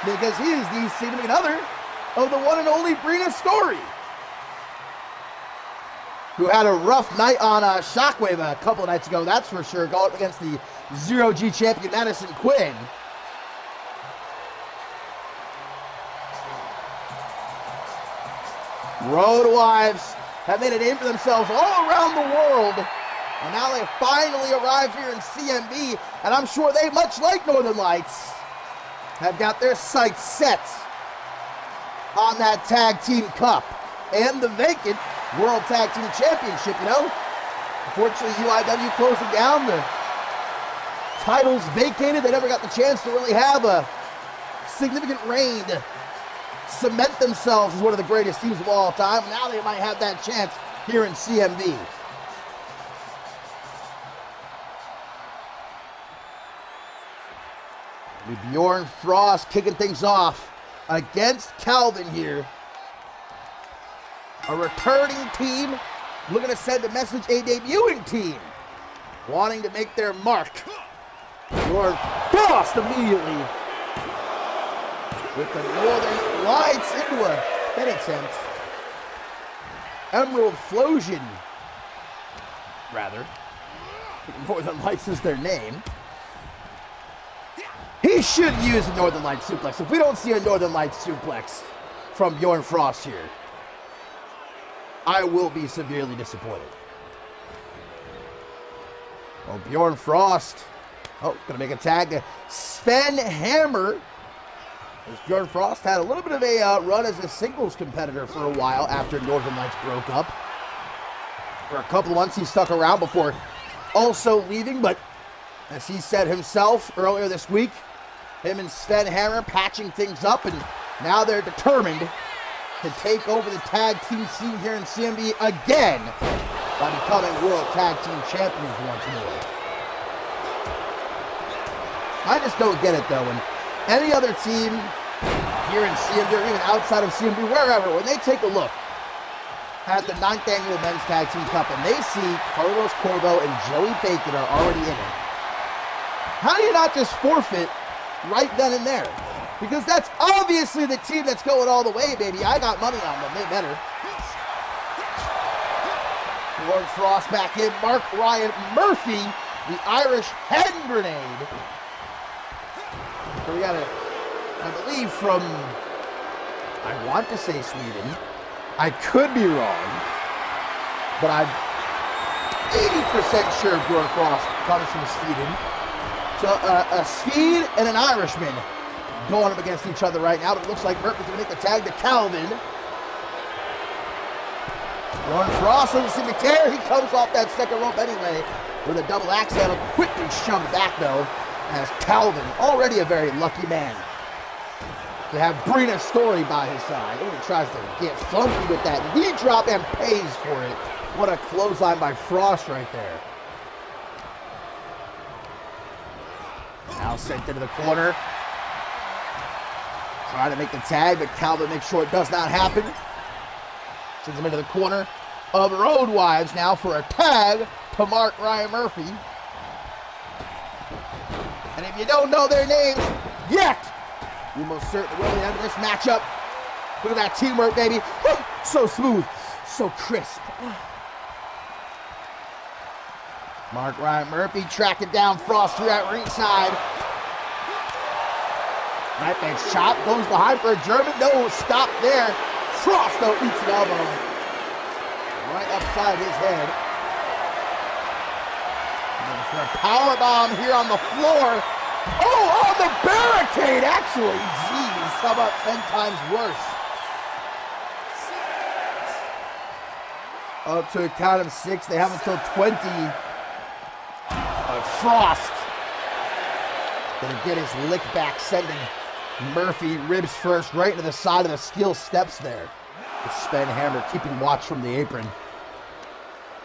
because he is the significant other of the one and only Brina Story, who had a rough night on Shockwave a couple of nights ago, that's for sure, going up against the Zero-G champion Madison Quinn. Road Wives have made a name for themselves all around the world, and now they finally arrived here in CMV, and I'm sure they, much like Northern Lights, have got their sights set on that Tag Team Cup and the vacant World Tag Team Championship, you know. Unfortunately, UIW closing down, the titles vacated. They never got the chance to really have a significant reign to cement themselves as one of the greatest teams of all time. Now they might have that chance here in CMV. Bjorn Frost kicking things off against Calvin here. A returning team looking to send a message, a debuting team wanting to make their mark Bjorn Frost immediately with the Northern Lights into a pin attempt. Emerald Flosion, rather. Northern Lights is their name. He should use a Northern Lights suplex. If we don't see a Northern Lights suplex from Bjorn Frost here, I will be severely disappointed. Oh, Bjorn Frost. Oh, gonna make a tag to Sven Hammer. As Bjorn Frost had a little bit of a run as a singles competitor for a while after Northern Lights broke up. For a couple of months he stuck around before also leaving, but as he said himself earlier this week, him and Sven Hammer patching things up, and now they're determined to take over the tag team scene here in CMV again by becoming World Tag Team Champions once more. I just don't get it though. When any other team here in CMV or even outside of CMV, wherever, when they take a look at the 9th Annual Men's Tag Team Cup and they see Carlos Corvo and Joey Bacon are already in it, how do you not just forfeit right then and there? Because that's obviously the team that's going all the way, baby. I got money on them. They better. Bjorn Frost back in. Mark Ryan Murphy, the Irish head grenade. So we got a, I believe from, I want to say Sweden. I could be wrong, but I'm 80% sure Bjorn Frost comes from Sweden. So a Swede and an Irishman going up against each other right now, but it looks like Murphy's going to make the tag to Calvin. Bjorn Frost doesn't seem to care. He comes off that second rope anyway with a double axe handle, quickly shoved back though, as Calvin, already a very lucky man to have Brina Story by his side. Oh, he tries to get funky with that knee drop and pays for it. What a clothesline by Frost right there. Now sent into the corner. Trying to make the tag, but Calvin makes sure it does not happen. Sends him into the corner of Road Wives now for a tag to Mark Ryan Murphy. And if you don't know their names yet, you most certainly will at the end of this matchup. Look at that teamwork, baby. So smooth, so crisp. Mark Ryan Murphy tracking down Frost here at ringside. Right man's chop goes behind for a German. No, stop there. Frost though eats an elbow right upside his head. And for a power bomb here on the floor. Oh, on the barricade, actually. Jeez, how about 10 times worse? Up to a count of 6. They have until 20. Frost gonna get his lick back, sending Murphy ribs first right into the side of the steel steps there. With Sven Hammer keeping watch from the apron.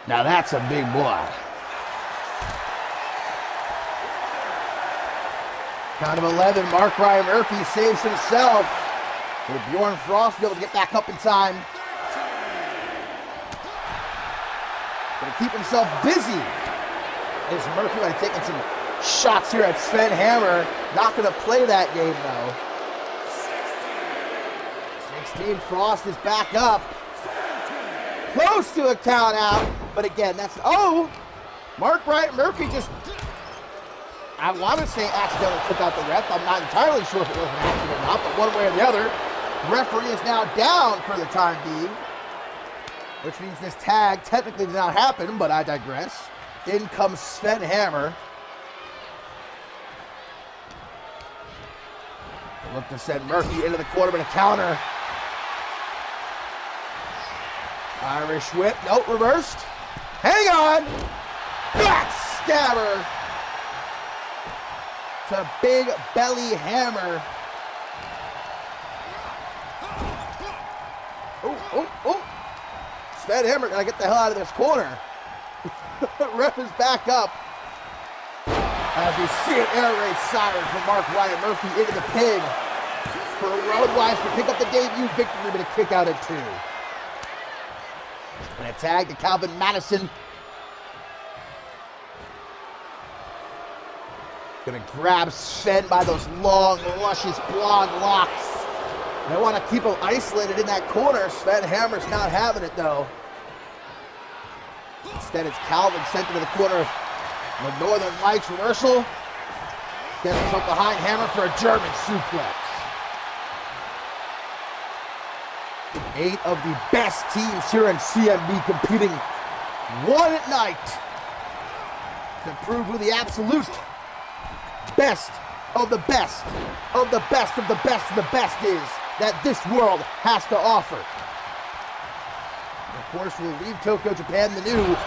Now that's a big boy. Count of 11, Mark Ryan Murphy saves himself. Will Bjorn Frost be able to get back up in time? Gonna keep himself busy. Is Murphy going to take some shots here at Sven Hammer? Not going to play that game though. 16, Frost is back up. Close to a count out, but again, that's, oh! Mark Ryan Murphy just, I want to say accidentally took out the ref. I'm not entirely sure if it was an accident or not, but one way or the other, referee is now down for the time being, which means this tag technically did not happen, but I digress. In comes Sven Hammer. Look to send Murphy into the corner, but a counter. Irish whip, nope, reversed. Hang on! Backstabber to Big Belly Hammer. Oh. Sven Hammer gotta get the hell out of this corner. Ref is back up. As we see an air raid siren from Mark Ryan Murphy into the pin. For Road Wives to pick up the debut victory with a kick out at 2. And a tag to Calvin Madison. Gonna grab Sven by those long, luscious blonde locks. They want to keep him isolated in that corner. Sven Hammer's not having it though. Instead, it's Calvin sent into the corner of the Northern Lights reversal. Gets himself behind Hammer for a German suplex. 8 of the best teams here in CMV competing one night to prove who the absolute best of the best of the best of the best of the best is that this world has to offer. And of course, we'll leave Tokyo, Japan, the new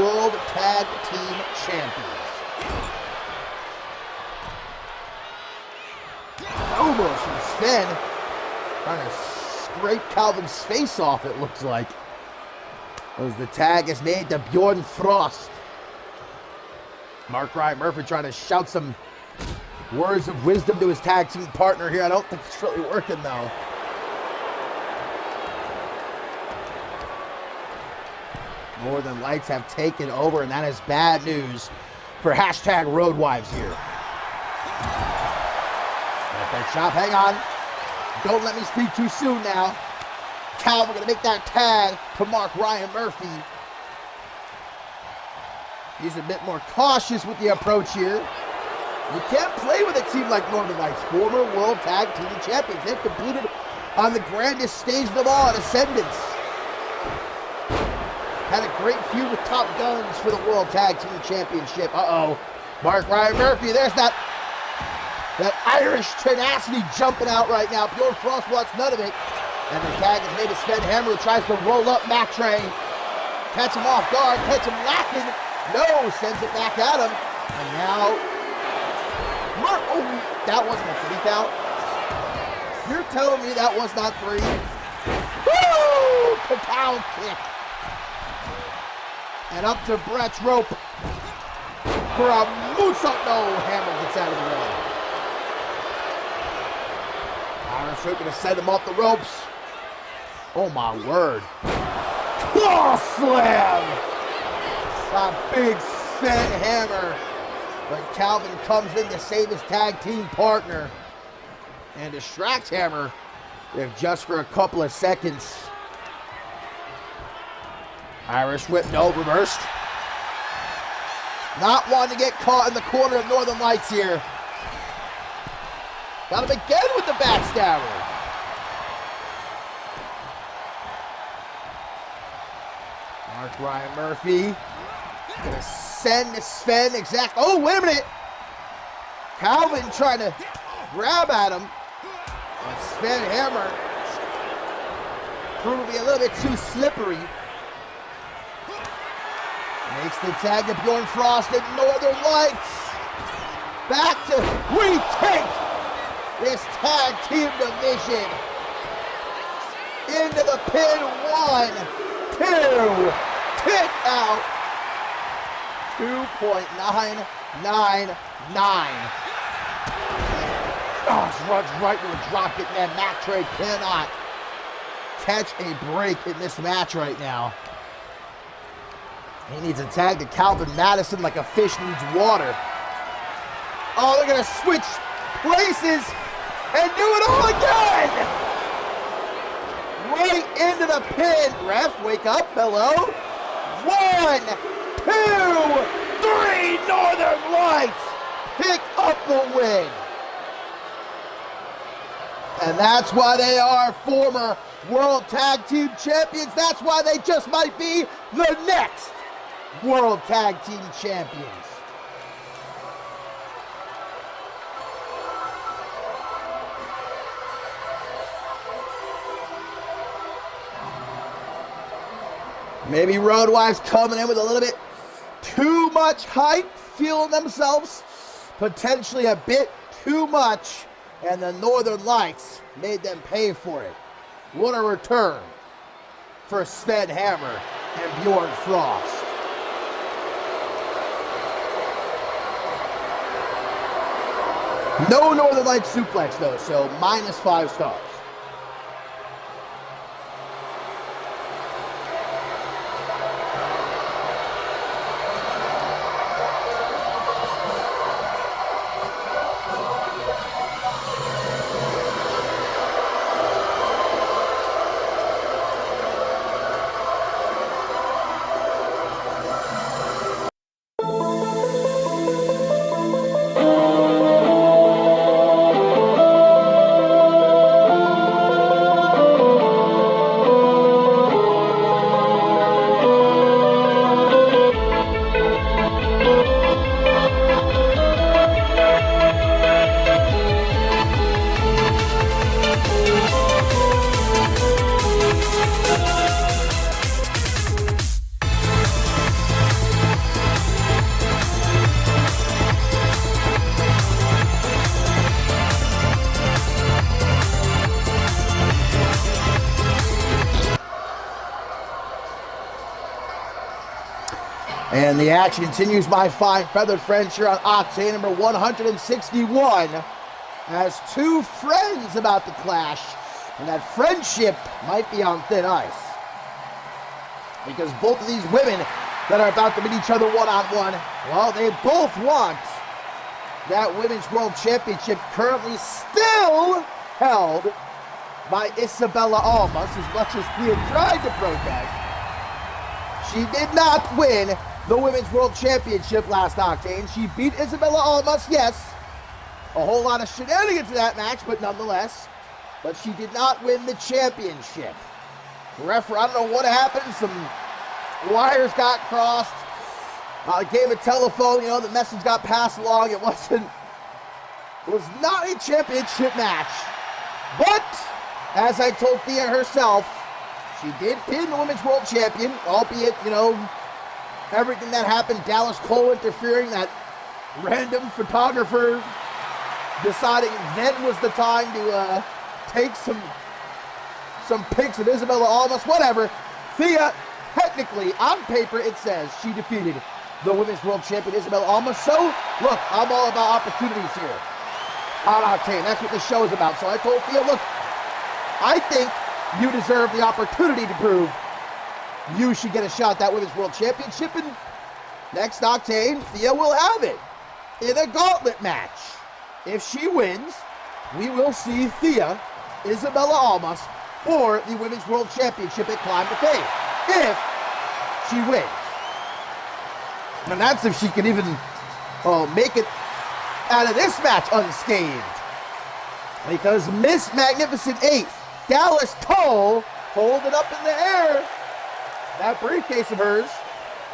World Tag Team Champions. Almost from Sven, trying to scrape Calvin's face off, it looks like. As the tag is made to Bjorn Frost. Mark Ryan Murphy trying to shout some words of wisdom to his tag team partner here. I don't think it's really working though. Northern Lights have taken over, and that is bad news for hashtag Roadwives here. Got that chop, hang on. Don't let me speak too soon now. Calvin gonna make that tag to Mark Ryan Murphy. He's a bit more cautious with the approach here. You can't play with a team like Northern Lights, former World Tag Team Champions. They've competed on the grandest stage of them all at Ascendance. Had a great feud with Top Guns for the World Tag Team Championship. Uh-oh. Mark Ryan Murphy, there's that Irish tenacity jumping out right now. Bjorn Frost wants none of it. And the tag is made to Sven Hammer, who tries to roll up Matre. Catch him off guard, catch him lacking. No, sends it back at him. And now, Mark, oh, that wasn't a 3 count. You're telling me that was not 3? Woo! Kapow kick. And up to Brett's rope for a moonsault. No, Hammer gets out of the way. Irish Hook gonna send him off the ropes. Oh my word. Claw slam! A big Sven Hammer. But Calvin comes in to save his tag team partner and distracts Hammer, if just for a couple of seconds. Irish whip, no, reversed. Not wanting to get caught in the corner of Northern Lights here. Got him again with the backstabber. Mark Ryan Murphy gonna send Sven exact. Oh, wait a minute. Calvin trying to grab at him. And Sven Hammer proving a little bit too slippery. Makes the tag to Bjorn Frost and Northern Lights. Back to retake this tag team division. Into the pin. 1, 2, kick out. 2.999. Oh, runs right to a dropkick, man. Matre cannot catch a break in this match right now. He needs a tag to Calvin Madison like a fish needs water. Oh, they're going to switch places and do it all again! Right into the pin. Ref, wake up, hello. 1, 2, 3, Northern Lights pick up the win. And that's why they are former World Tag Team Champions. That's why they just might be the next World Tag Team Champions. Maybe Roadwives coming in with a little bit too much hype, feeling themselves potentially a bit too much, and the Northern Lights made them pay for it. What a return for Sven Hammer and Bjorn Frost. No Northern Lights suplex though, so -5 stars. And the action continues, my fine feathered friends, here on Octane number 161. As two friends about to clash, and that friendship might be on thin ice. Because both of these women that are about to meet each other one-on-one, well, they both want that Women's World Championship, currently still held by Isabella Almas, as much as Thea tried to protest. She did not win the Women's World Championship last Octane. She beat Isabella Almas, yes. A whole lot of shenanigans in that match, but nonetheless. But she did not win the championship. The referee, I don't know what happened. Some wires got crossed. Gave a telephone, the message got passed along. It was not a championship match. But, as I told Thea herself, she did pin the Women's World Champion, albeit, everything that happened, Dallas Cole interfering, that random photographer deciding then was the time to take some pics of Isabella Almas, whatever. Thea, technically, on paper, it says she defeated the Women's World Champion, Isabella Almas. So, look, I'm all about opportunities here on Octane. That's what this show is about. So I told Thea, look, I think you deserve the opportunity to prove you should get a shot at that Women's World Championship. And next Octane, Thea will have it in a gauntlet match. If she wins, we will see Thea, Isabella Almas, for the Women's World Championship at Climb to Fame. If she wins. And that's if she can even make it out of this match unscathed. Because Miss Magnificent 8, Dallas Cole, holding up in the air that briefcase of hers,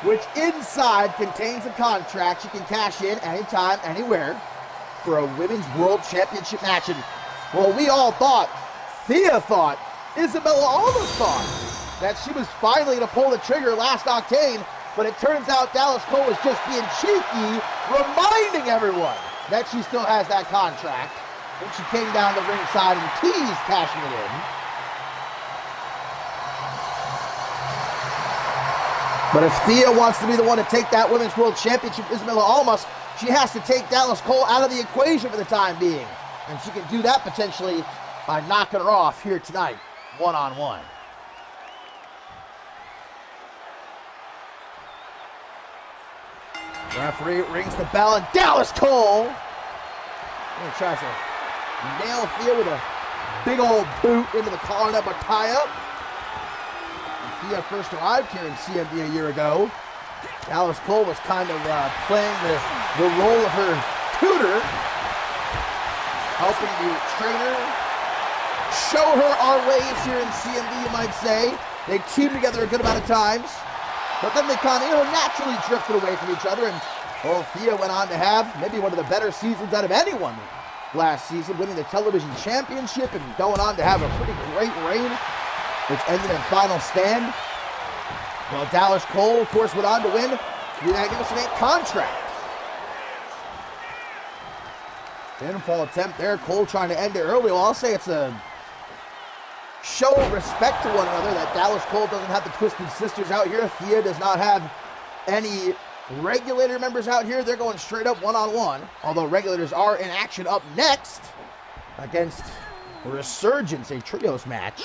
which inside contains a contract she can cash in anytime, anywhere, for a Women's World Championship match. And, well, we all thought, Thea thought, Isabella Almas thought that she was finally going to pull the trigger last Octane, but it turns out Dallas Cole is just being cheeky, reminding everyone that she still has that contract. And she came down the ringside and teased cashing it in. But if Thea wants to be the one to take that Women's World Championship, Isabella Almas, she has to take Dallas Cole out of the equation for the time being. And she can do that potentially by knocking her off here tonight, one-on-one. Referee rings the bell, and Dallas Cole tries to nail Thea with a big old boot into the collar, number tie-up. Thea first arrived here in CMV a year ago. Dallas Cole was kind of playing the role of her tutor, helping to train her, show her our ways here in CMV, you might say. They teamed together a good amount of times, but then they kind of, naturally drifted away from each other, and Thea went on to have maybe one of the better seasons out of anyone last season, winning the television championship and going on to have a pretty great reign, which ended in final stand. Well, Dallas Cole, of course, went on to win the Magnificent 8 contract. Pinfall attempt there. Cole trying to end it early. Well, I'll say it's a show of respect to one another that Dallas Cole doesn't have the Twisted Sisters out here. Thea does not have any Regulator members out here. They're going straight up one-on-one. Although Regulators are in action up next against Resurgence, a trios match.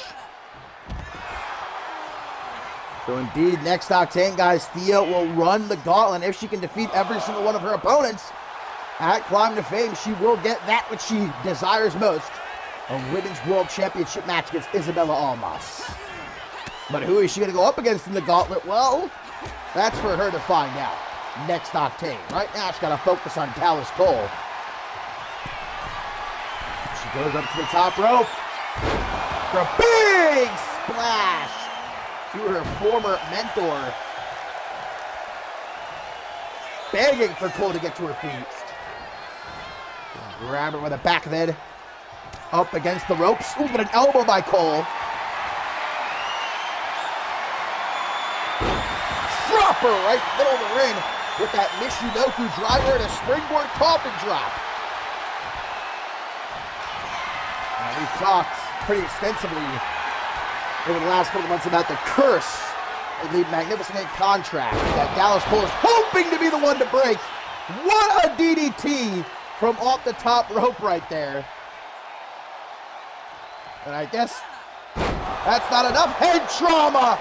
So indeed, next Octane, guys, Thea will run the gauntlet. If she can defeat every single one of her opponents at Climb to Fame, she will get that which she desires most, a Women's World Championship match against Isabella Almas. But who is she going to go up against in the gauntlet? Well, that's for her to find out next Octane. Right now, she's got to focus on Dallas Cole. She goes up to the top rope for a big splash to her former mentor, begging for Cole to get to her feet. Grab her with the back of the head, up against the ropes. Ooh, but an elbow by Cole. Drop her right middle of the ring with that Michinoku driver and a springboard coffin drop. Now, we've talked pretty extensively over the last couple of months about the curse the magnificent contract that Dallas Cole is hoping to be the one to break. What a DDT from off the top rope right there. And I guess that's not enough. Head trauma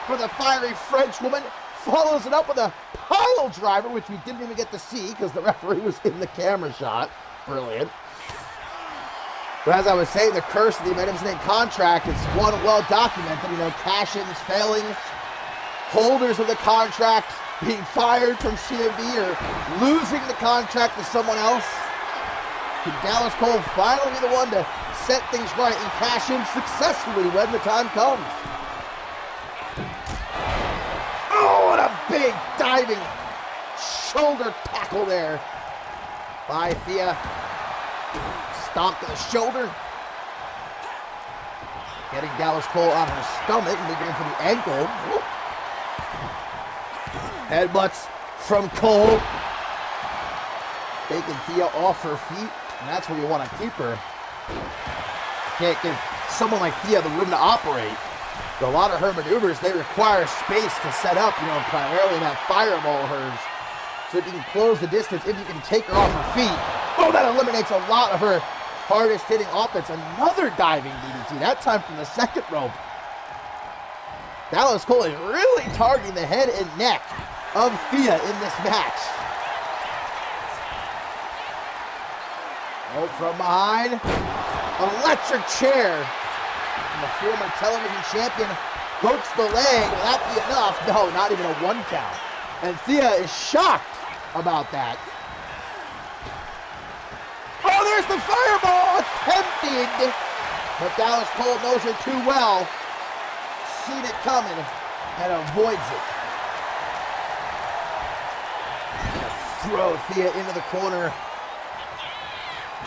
for the fiery French woman. Follows it up with a pile driver, which we didn't even get to see because the referee was in the camera shot. Brilliant. But as I was saying, the curse of the magnificent contract is one well documented. You know, cash-ins failing, holders of the contract being fired from CMV or losing the contract to someone else. Can Dallas Cole finally be the one to set things right and cash in successfully when the time comes? Oh, what a big diving shoulder tackle there by Thea. Stomp to the shoulder. Getting Dallas Cole on her stomach, moving in for the ankle. Headbutts from Cole. Taking Thea off her feet, and that's where you want to keep her. Can't give someone like Thea the room to operate. A lot of her maneuvers, they require space to set up, you know, primarily that fireball of hers. So if you can close the distance, if you can take her off her feet, oh, that eliminates a lot of her hardest hitting offense. Another diving DDT, that time from the second rope. Dallas Cole is really targeting the head and neck of Thea in this match. Oh, from behind, electric chair. And the former television champion hooks the leg. Will that be enough? No, not even a 1 count. And Thea is shocked about that. Oh, there's the fireball attempted. But Dallas Cole knows her too well. Seen it coming and avoids it. Throw Thea into the corner.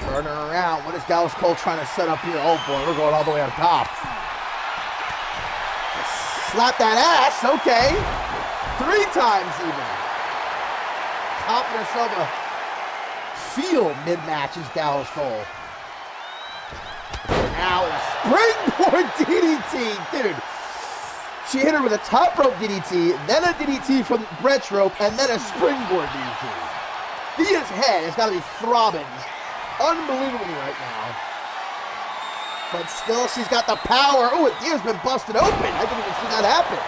Turn her around. What is Dallas Cole trying to set up here? Oh boy, we're going all the way up top. Slap that ass. Okay. 3 times even. Topping herself a feel mid-match is Dallas Cole. Now a springboard DDT. Dude. She hit her with a top rope DDT, then a DDT from Brett's rope, and then a springboard DDT. Thea's head has got to be throbbing unbelievably right now. But still, she's got the power. Oh, Thea's been busted open. I didn't even see that happen.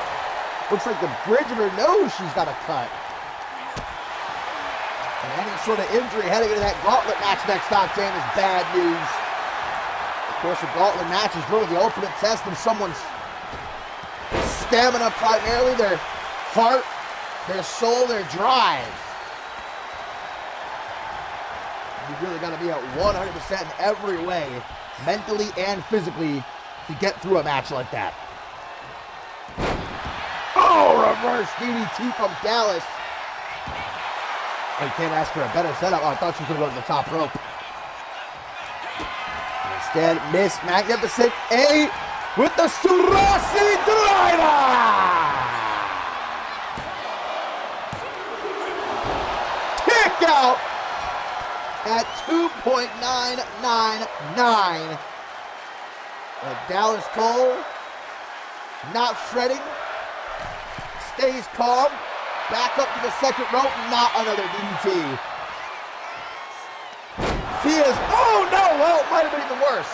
Looks like the bridge of her nose she's got to cut. And any sort of injury heading into that gauntlet match next Octane is bad news. Of course, a gauntlet match is really the ultimate test of someone's stamina, primarily their heart, their soul, their drive. You really got to be at 100% in every way, mentally and physically, to get through a match like that. Oh, reverse DDT from Dallas. I can't ask for a better setup. Oh, I thought she was going to go to the top rope. Instead, Miss Magnificent A with the Surasi Driver! Kick out at 2.999. Dallas Cole not fretting, stays calm, back up to the second rope, not another DDT. Thea's, oh no, well, it might have been even worse.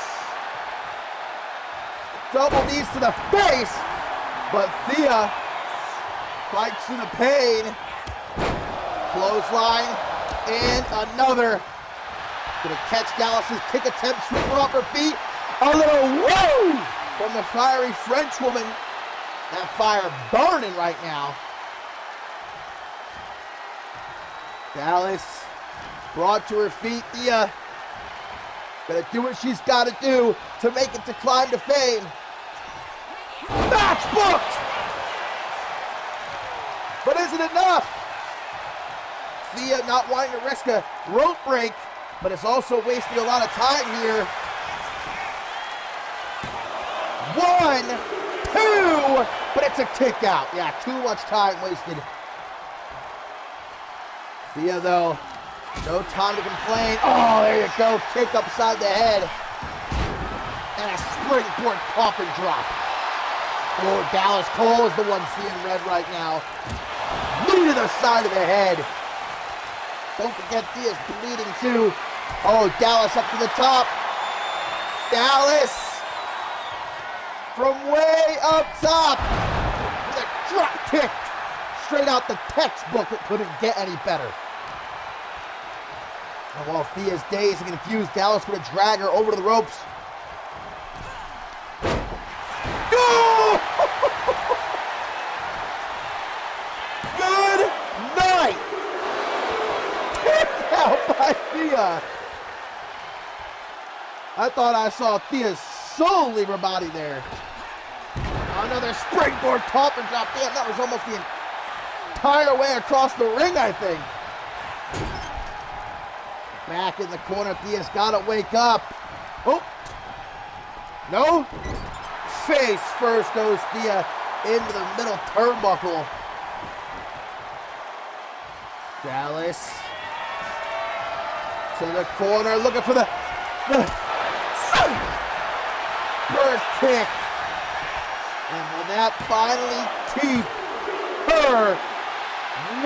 Double knees to the face, but Thea fights through the pain. Clothesline, and another. Gonna catch Dallas's kick attempt, sweep her off her feet. A little woo from the fiery French woman. That fire burning right now. Dallas brought to her feet. Thea gonna do what she's gotta do to make it to climb to fame. Match booked! But is it enough? Thea not wanting to risk a rope break, but it's also wasting a lot of time here. 1, 2, but it's a kick out. Yeah, too much time wasted. Thea, though, no time to complain. Oh, there you go. Kick upside the head. And a springboard coffin drop. Oh, Dallas Cole is the one seeing red right now. Knee to the side of the head. Don't forget Thea's bleeding too. Oh, Dallas up to the top. Dallas from way up top with a drop kick. Straight out the textbook. It couldn't get any better. And while Thea's dazed and confused, Dallas going to drag her over to the ropes. Go! Good night! Kicked out by Thea. I thought I saw Thea's soul leave her body there. Another springboard coffin drop. Damn, that was almost the entire way across the ring, I think. Back in the corner, Thea's got to wake up. Oh! No? Face first goes Thea into the middle turnbuckle. Dallas to the corner, looking for the bird kick. And will that finally keep her?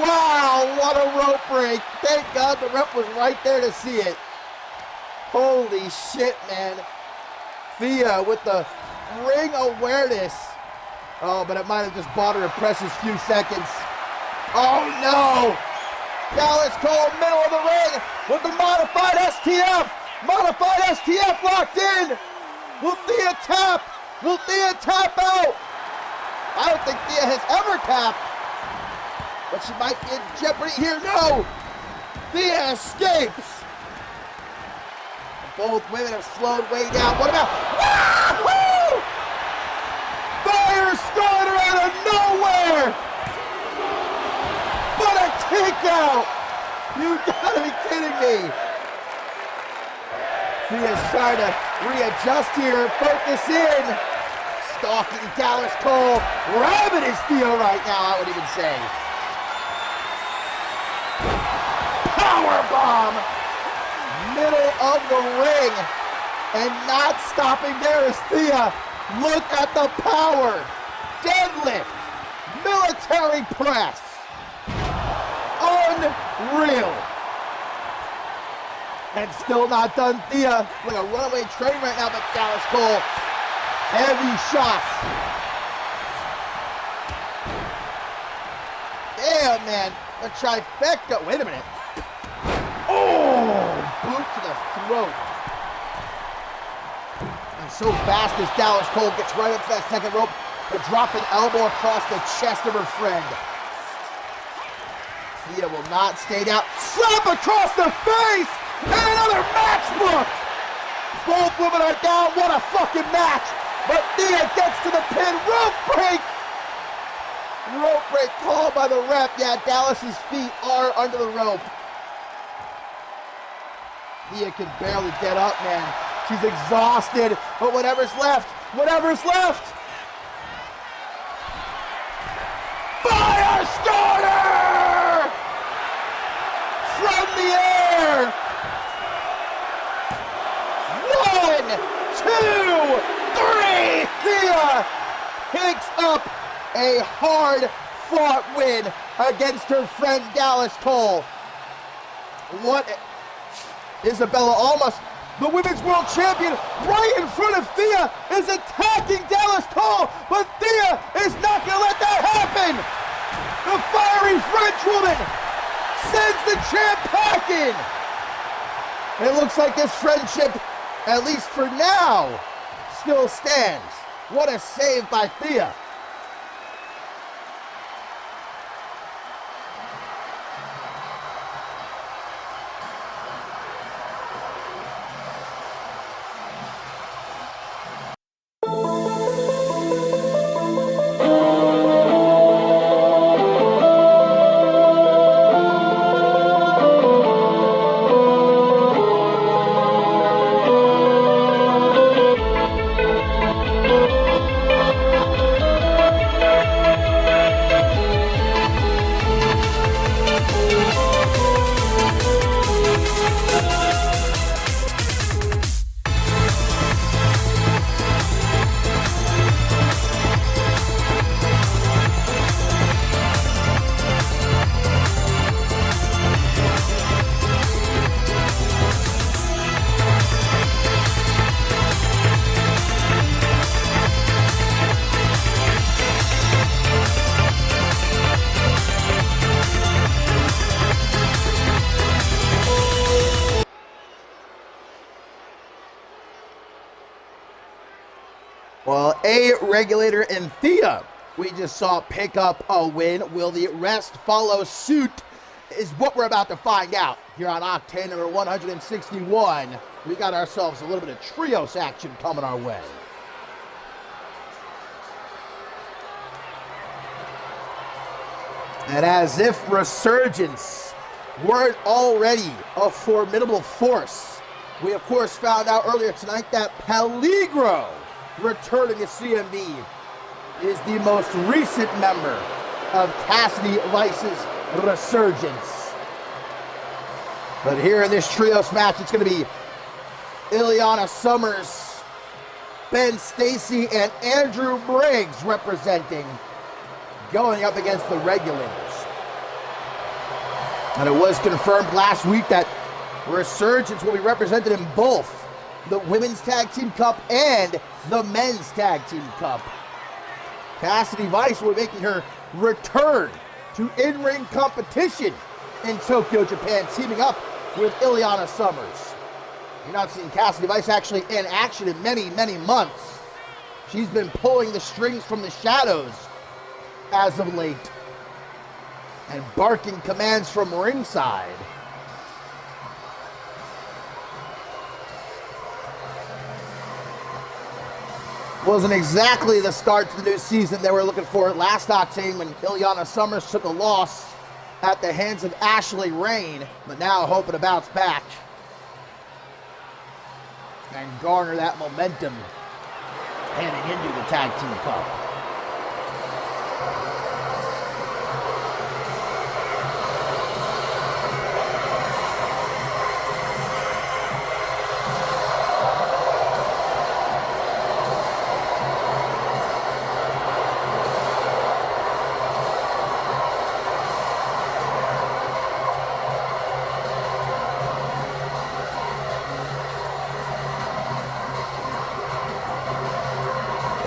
Wow, what a rope break. Thank God the ref was right there to see it. Holy shit, man. Thea with the ring awareness. Oh, but it might have just bought her a precious few seconds. Oh, no. Dallas Cole, middle of the ring with the modified STF. Modified STF locked in. Will Thea tap? Will Thea tap out? I don't think Thea has ever tapped. But she might be in jeopardy here. No! Thea escapes. Both women have slowed way down. What about? Woo! Fire starter out of nowhere! What a kick out! You gotta be kidding me! Thea's trying to readjust here, focus in. Stalking Dallas Cole. Rabbit is Thea right now, I would even say. Powerbomb! Middle of the ring. And not stopping there is Thea. Look at the power. Deadlift. Military press. Unreal. And still not done. Thea like a runaway train right now, but Dallas Cole. Heavy shots. Damn, man. The trifecta. Wait a minute. Oh, boot to the throat. And so fast as Dallas Cole gets right up to that second rope, to drop an elbow across the chest of her friend. Thea will not stay down. Slap across the face! And another match book! Both women are down. What a fucking match! But Thea gets to the pin. Rope break! Rope break called by the ref. Yeah, Dallas's feet are under the rope. Thea can barely get up, man. She's exhausted, but whatever's left. Fire starter! From the air! 1, 2, 3! Thea picks up a hard-fought win against her friend Dallas Cole. Isabella Almas, the Women's World Champion, right in front of Thea, is attacking Dallas Cole, but Thea is not going to let that happen. The fiery French woman sends the champ packing. It looks like this friendship, at least for now, still stands. What a save by Thea. Well, A Regulator and Thea, we just saw pick up a win. Will the rest follow suit is what we're about to find out here on Octane number 161. We got ourselves a little bit of trios action coming our way. And as if Resurgence weren't already a formidable force, we of course found out earlier tonight that Peligro, returning to CMV, is the most recent member of Cassidy Vice's Resurgence. But here in this trios match, it's going to be Ileana Summers, Ben Stacy, and Andrew Briggs representing, going up against the Regulators. And it was confirmed last week that Resurgence will be represented in both the Women's Tag Team Cup and the Men's Tag Team Cup. Cassidy Vice will be making her return to in-ring competition in Tokyo, Japan, teaming up with Ileana Summers. You're not seeing Cassidy Vice actually in action in many, many months. She's been pulling the strings from the shadows as of late and barking commands from ringside. Wasn't exactly the start to the new season they were looking for last Octane when Ileana Summers took a loss at the hands of Ashley Rain, but now hoping to bounce back and garner that momentum heading into the Tag Team Cup.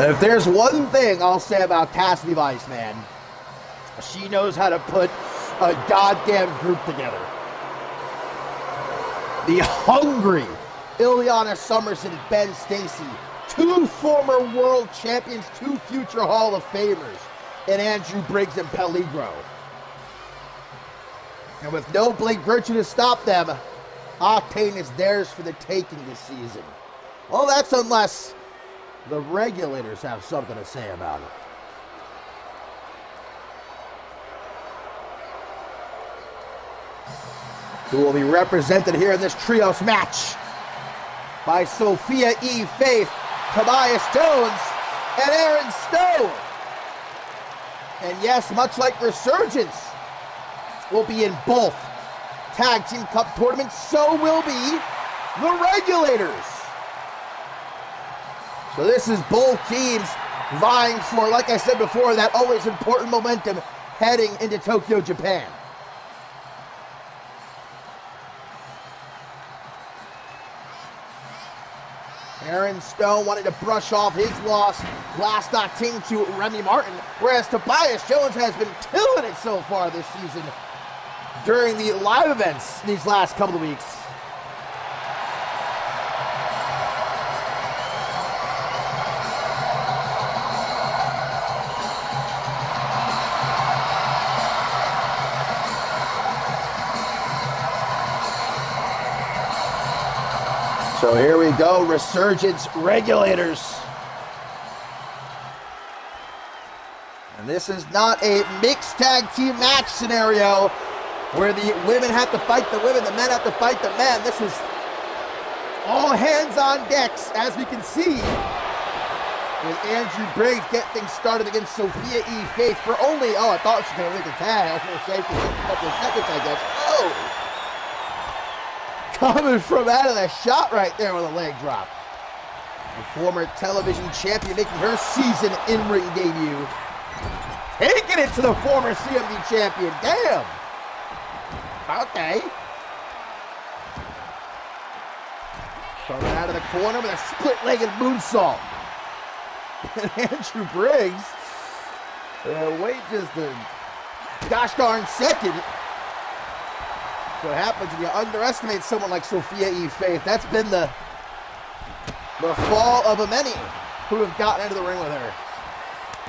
If there's one thing I'll say about Cassidy Vice, man, she knows how to put a goddamn group together. The hungry Ileana Summers and Ben Stacy, two former world champions, two future Hall of Famers, and Andrew Briggs and Peligro. And with no Blake Virtue to stop them, Octane is theirs for the taking this season. Well, that's unless the Regulators have something to say about it. Who will be represented here in this trios match by Sophia E. Faith, Tobias Jones, and Aaron Stone. And yes, much like Resurgence will be in both Tag Team Cup tournaments, so will be the Regulators. So this is both teams vying for, like I said before, that always important momentum heading into Tokyo, Japan. Aaron Stone wanted to brush off his loss last Octane to Remy Martin, whereas Tobias Jones has been killing it so far this season during the live events these last couple of weeks. So here we go, Resurgence Regulators. And this is not a mixed tag team match scenario where the women have to fight the women, the men have to fight the men. This is all hands on decks, as we can see, with Andrew Briggs get things started against Sophia E. Faith for only, I thought she was going to win the tag. I was going to say for a couple of seconds, I guess. Oh! Coming from out of the shot right there with a leg drop. The former television champion making her season in-ring debut. Taking it to the former CMV champion. Damn. Okay. Coming out of the corner with a split-legged moonsault. And Andrew Briggs, wait just a gosh darn second. What happens when you underestimate someone like Sophia E. Faith? That's been the fall of a many who have gotten into the ring with her.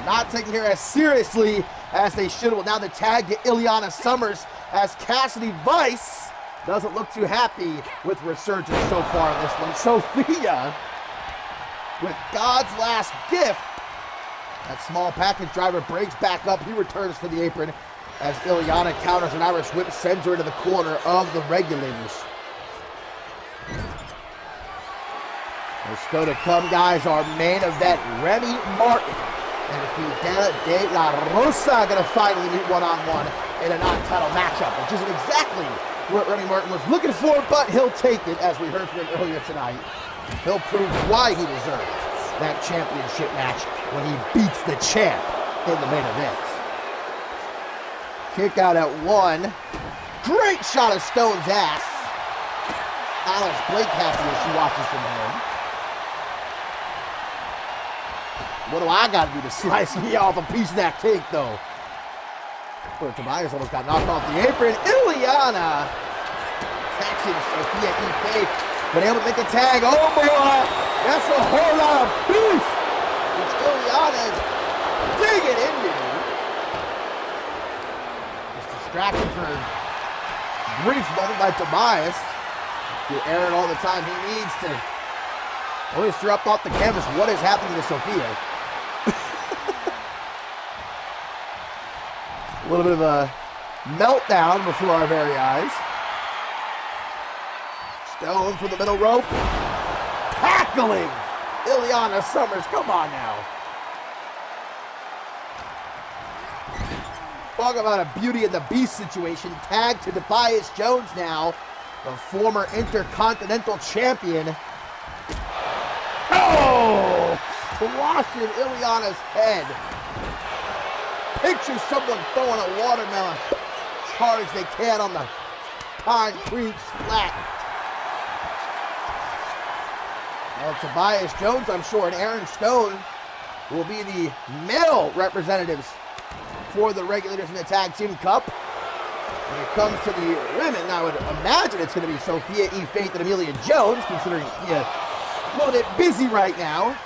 Not taking her as seriously as they should. Well, now the tag to Ileana Summers as Cassidy Vice doesn't look too happy with Resurgence so far in this one. Sophia with God's last gift. That small package driver breaks back up. He returns to the apron as Ileana counters an Irish whip, sends her into the corner of the Regulators. Let's go to come, guys. Our main event, Remy Martin and Fidel de la Rosa going to finally meet one-on-one in a non-title matchup, which isn't exactly what Remy Martin was looking for, but he'll take it, as we heard from him earlier tonight. He'll prove why he deserves that championship match when he beats the champ in the main event. Kick out at 1. Great shot of Stone's ass. Alex Blake happy as she watches from him. What do I got to do to slice me off a piece of that cake, though? Well, Tobias almost got knocked off the apron. Ileana catching Sophia E. Faith, but able to make a tag. Oh, boy! That's a whole lot of beef, which Ileana is digging into. Just distracted for a brief moment by Tobias. To Aaron all the time he needs to always drop off the canvas. What is happening to Sophia? A little bit of a meltdown before our very eyes. Stone from the middle rope. Tackling Ileana Summers. Come on now. Talk about a Beauty and the Beast situation. Tag to Tobias Jones now, the former Intercontinental Champion. Oh! Squashing Ileana's head. Picture someone throwing a watermelon as hard as they can on the concrete splat. Well, Tobias Jones, I'm sure, and Aaron Stone will be the male representatives for the Regulators in the Tag Team Cup. When it comes to the women, I would imagine it's going to be Sophia E. Faith and Amelia Jones, considering a little bit busy right now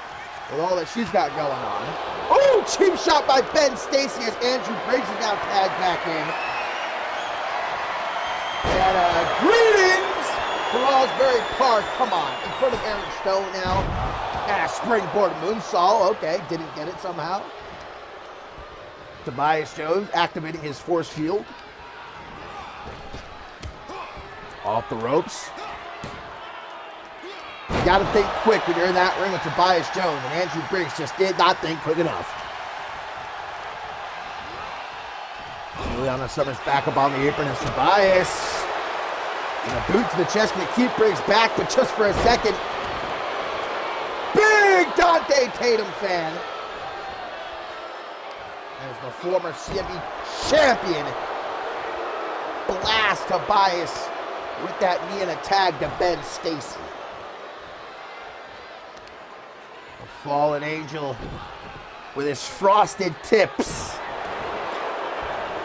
with all that she's got going on. Oh, cheap shot by Ben Stacy as Andrew Briggs is now tagged back in. And greetings to Rosberry Park. Come on, in front of Aaron Stone now. And a springboard moonsault. Okay, didn't get it somehow. Tobias Jones activating his force field. Off the ropes. You gotta think quick when you're in that ring with Tobias Jones, and Andrew Briggs just did not think quick enough. Ileana Summers back up on the apron as Tobias. And a boot to the chest, gonna keep Briggs back, but just for a second. Big Dante Tatum fan. As the former CMV champion blast Tobias with that knee and a tag to Ben Stacy. A fallen angel with his frosted tips.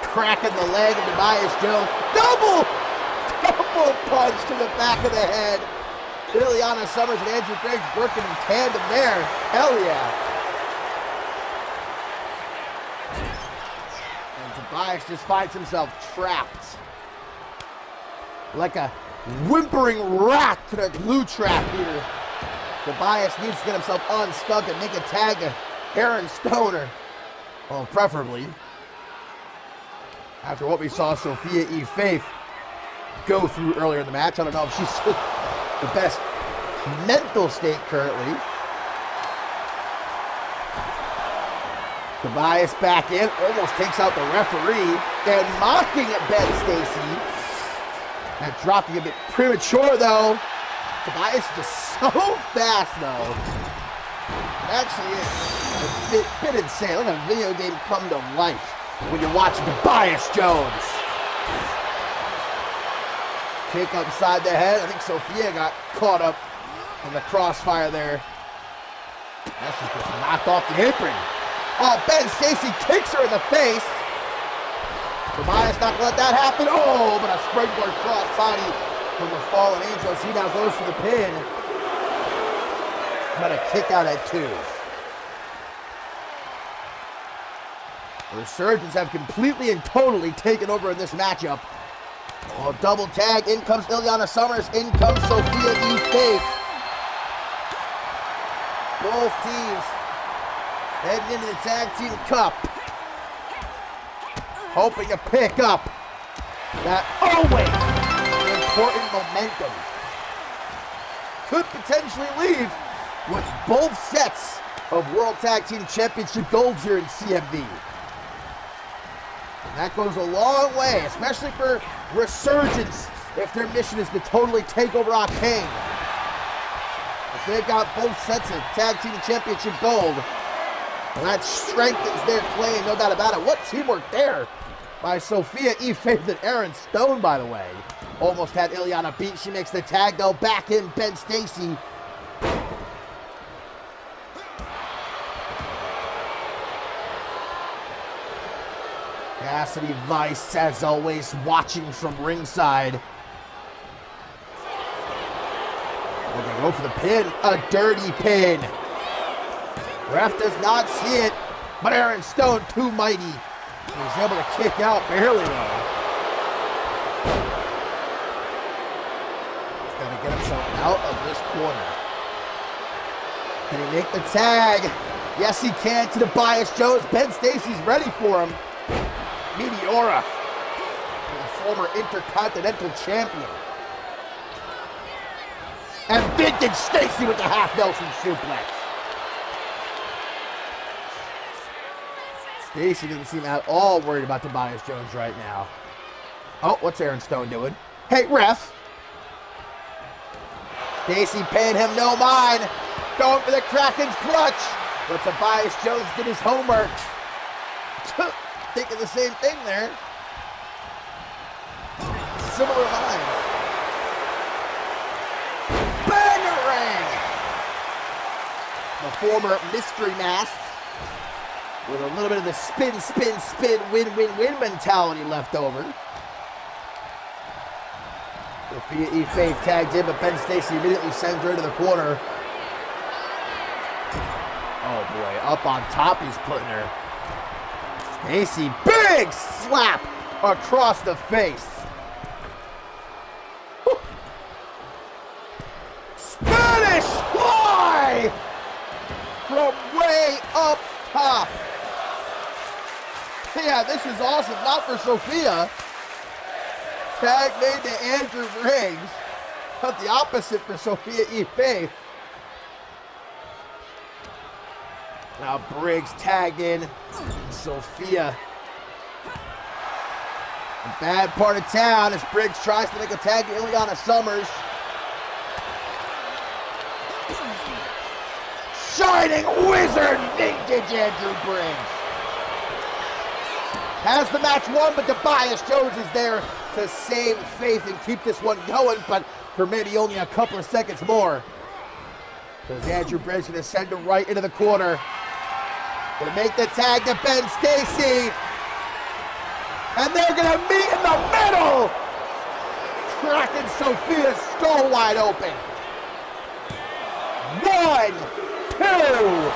Cracking the leg of Tobias Jones. Double punch to the back of the head. Ileana Summers and Andrew Briggs working in tandem there. Hell yeah. And Tobias just finds himself trapped. Like a whimpering rat to the glue trap here. Tobias needs to get himself unstuck and make a tag to Aaron Stoner. Well, preferably. After what we saw Sophia E. Faith go through earlier in the match. I don't know if she's the best mental state currently. Tobias back in, almost takes out the referee, and mocking at Ben Stacy. And dropping a bit premature though. Tobias is just so fast though. It actually is a bit insane. Like a video game come to life when you're watching Tobias Jones. Kick upside the head. I think Sophia got caught up in the crossfire there. That's just knocked off the apron. Oh, Ben Stacy kicks her in the face. Tobias not gonna let that happen. Oh, but a springboard cross body from the fallen angel. He now goes for the pin. But a kick out at 2. Resurgence have completely and totally taken over in this matchup. Oh, double tag. In comes Ileana Summers. In comes Sophia E. Faith. Both teams heading into the Tag Team Cup, hoping to pick up that always important momentum. Could potentially leave with both sets of World Tag Team Championship golds here in CMV. And that goes a long way, especially for Resurgence, if their mission is to totally take over Octane. If they've got both sets of Tag Team Championship gold, well, that strengthens their claim, no doubt about it. What teamwork there by Sophia E. Faith and Aaron Stone, by the way. Almost had Ileana beat. She makes the tag, though. Back in Ben Stacy. Cassidy Vice, as always, watching from ringside. We're going to go for the pin. A dirty pin. Ref does not see it, but Aaron Stone, too mighty. He's able to kick out, barely though. He's got to get himself out of this corner. Can he make the tag? Yes, he can to Tobias Jones. Ben Stacy's ready for him. Meteora, the former Intercontinental Champion. And Vintage Stacy with the half Nelson suplex. Stacy doesn't seem at all worried about Tobias Jones right now. Oh, what's Aaron Stone doing? Hey, ref. Stacy paying him no mind. Going for the Kraken's clutch. But Tobias Jones did his homework. Thinking the same thing there. Similar lines. Bangarang! The former Mystery Mask with a little bit of the spin, spin, spin, win, win, win mentality left over. Sophia E. Faith tagged in, but Ben Stacy immediately sends her to the corner. Oh boy, up on top he's putting her. Stacy, big slap across the face. Whew. Spanish fly from way up top. Yeah, this is awesome. Not for Sophia. Tag made to Andrew Briggs. But the opposite for Sophia E. Faith. Now Briggs tagged in. Sophia. A bad part of town as Briggs tries to make a tag to Ileana Summers. Shining Wizard Vintage Andrew Briggs. Has the match won, but Tobias Jones is there to save Faith and keep this one going, but for maybe only a couple of seconds more. Because Andrew Briggs going to send him right into the corner. Going to make the tag to Ben Stacy. And they're going to meet in the middle. Cracking Sophia's skull wide open. 1, 2.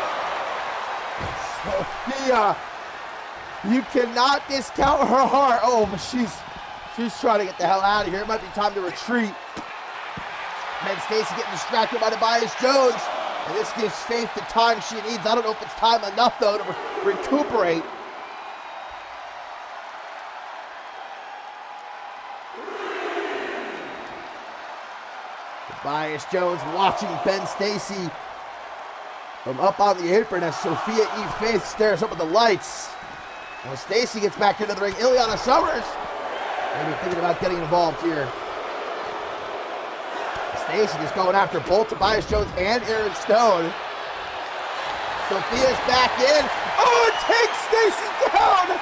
Sophia, you cannot discount her heart. Oh, but she's trying to get the hell out of here. It might be time to retreat. Ben Stacy getting distracted by Tobias Jones. And this gives Faith the time she needs. I don't know if it's time enough, though, to recuperate. Tobias Jones watching Ben Stacy from up on the apron as Sophia E. Faith stares up at the lights. When Stacy gets back into the ring, Ileana Summers maybe thinking about getting involved here. Stacy just going after both Tobias Jones and Aaron Stone. Sophia's back in. Oh, it takes Stacy down.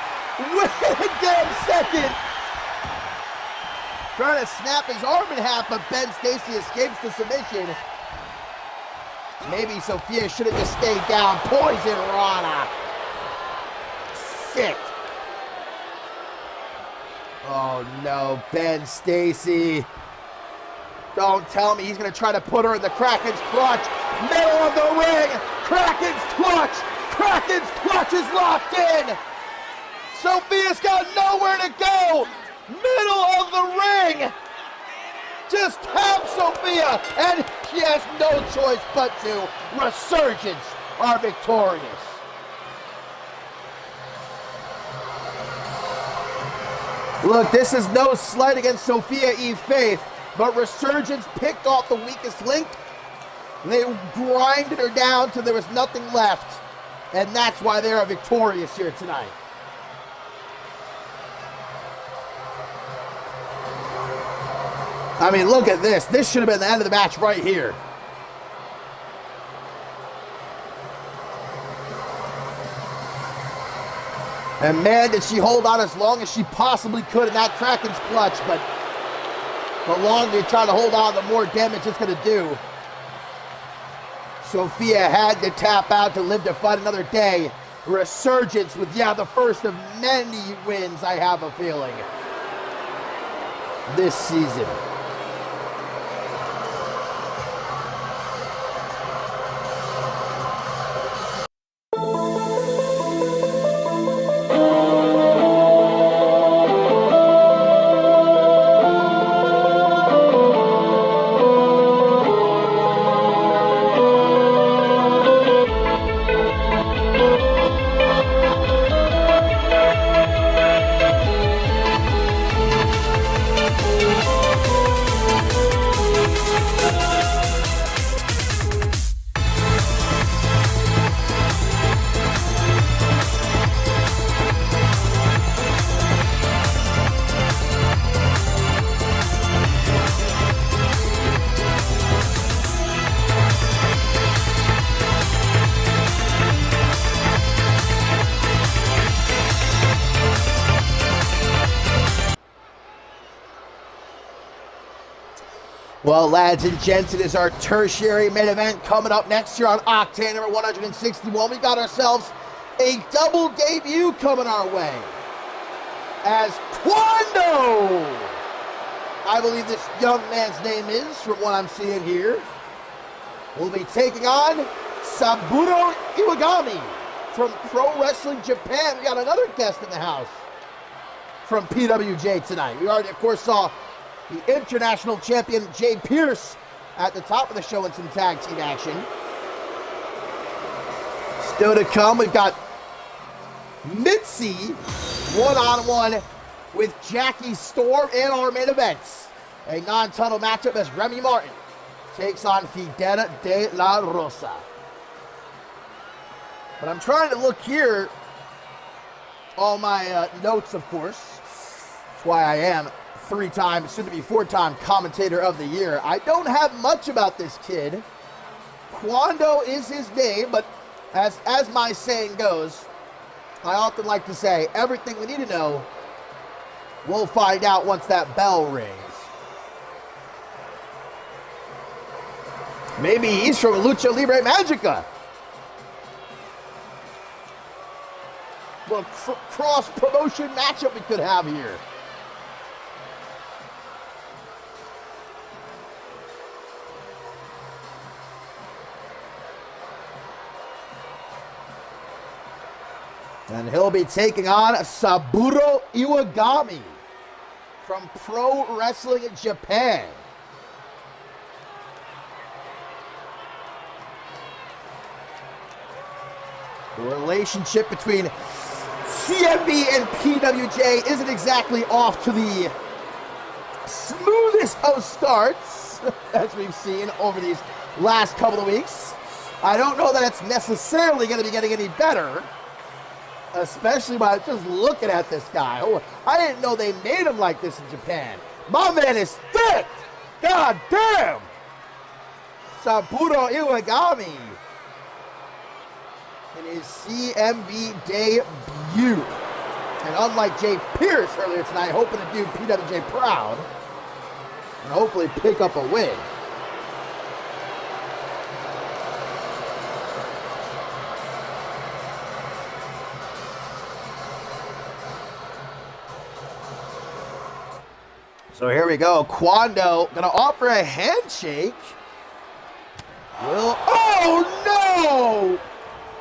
Wait a damn second. Trying to snap his arm in half, but Ben Stacy escapes the submission. Maybe Sophia should have just stayed down. Poison Rana. Sick. Oh no, Ben Stacy. Don't tell me he's going to try to put her in the Kraken's clutch. Middle of the ring. Kraken's clutch. Kraken's clutch is locked in. Sophia's got nowhere to go. Middle of the ring. Just tap Sophia, and she has no choice but to. Resurgence are victorious. Look, this is no slight against Sophia E. Faith, but Resurgence picked off the weakest link. They grinded her down till there was nothing left, and that's why they are victorious here tonight. I mean, look at this. This should have been the end of the match right here. And man, did she hold on as long as she possibly could in that Kraken's clutch, but the longer you try to hold on, the more damage it's going to do. Sophia had to tap out to live to fight another day. Resurgence with, the first of many wins, I have a feeling, this season. Well, lads and gents, it is our tertiary main event coming up next year on Octane number 161. We got ourselves a double debut coming our way as Quando, I believe this young man's name is, from what I'm seeing here, will be taking on Saburo Iwagami from Pro Wrestling Japan. We got another guest in the house from PWJ tonight. We already, of course, saw the international champion Jay Pierce at the top of the show in some tag team action. Still to come, we've got Mitzi one-on-one with Jackie Storm in our main events. A non-tunnel matchup as Remy Martin takes on Fidel de la Rosa. But I'm trying to look here, all my notes, of course. That's why I am three-time, soon-to-be four-time commentator of the year. I don't have much about this kid. Quando is his name, but as my saying goes, I often like to say, everything we need to know, we'll find out once that bell rings. Maybe he's from Lucha Libre Magica. What cross-promotion matchup we could have here. And he'll be taking on Saburo Iwagami from Pro Wrestling Japan. The relationship between CMV and PWJ isn't exactly off to the smoothest of starts, as we've seen over these last couple of weeks. I don't know that it's necessarily going to be getting any better, especially by just looking at this guy. Oh, I didn't know they made him like this in Japan. My man is thick! God damn! Saburo Iwagami in his CMV debut. And unlike Jay Pierce earlier tonight, hoping to do PWJ proud and hopefully pick up a win. So here we go. Quando gonna offer a handshake. Oh no!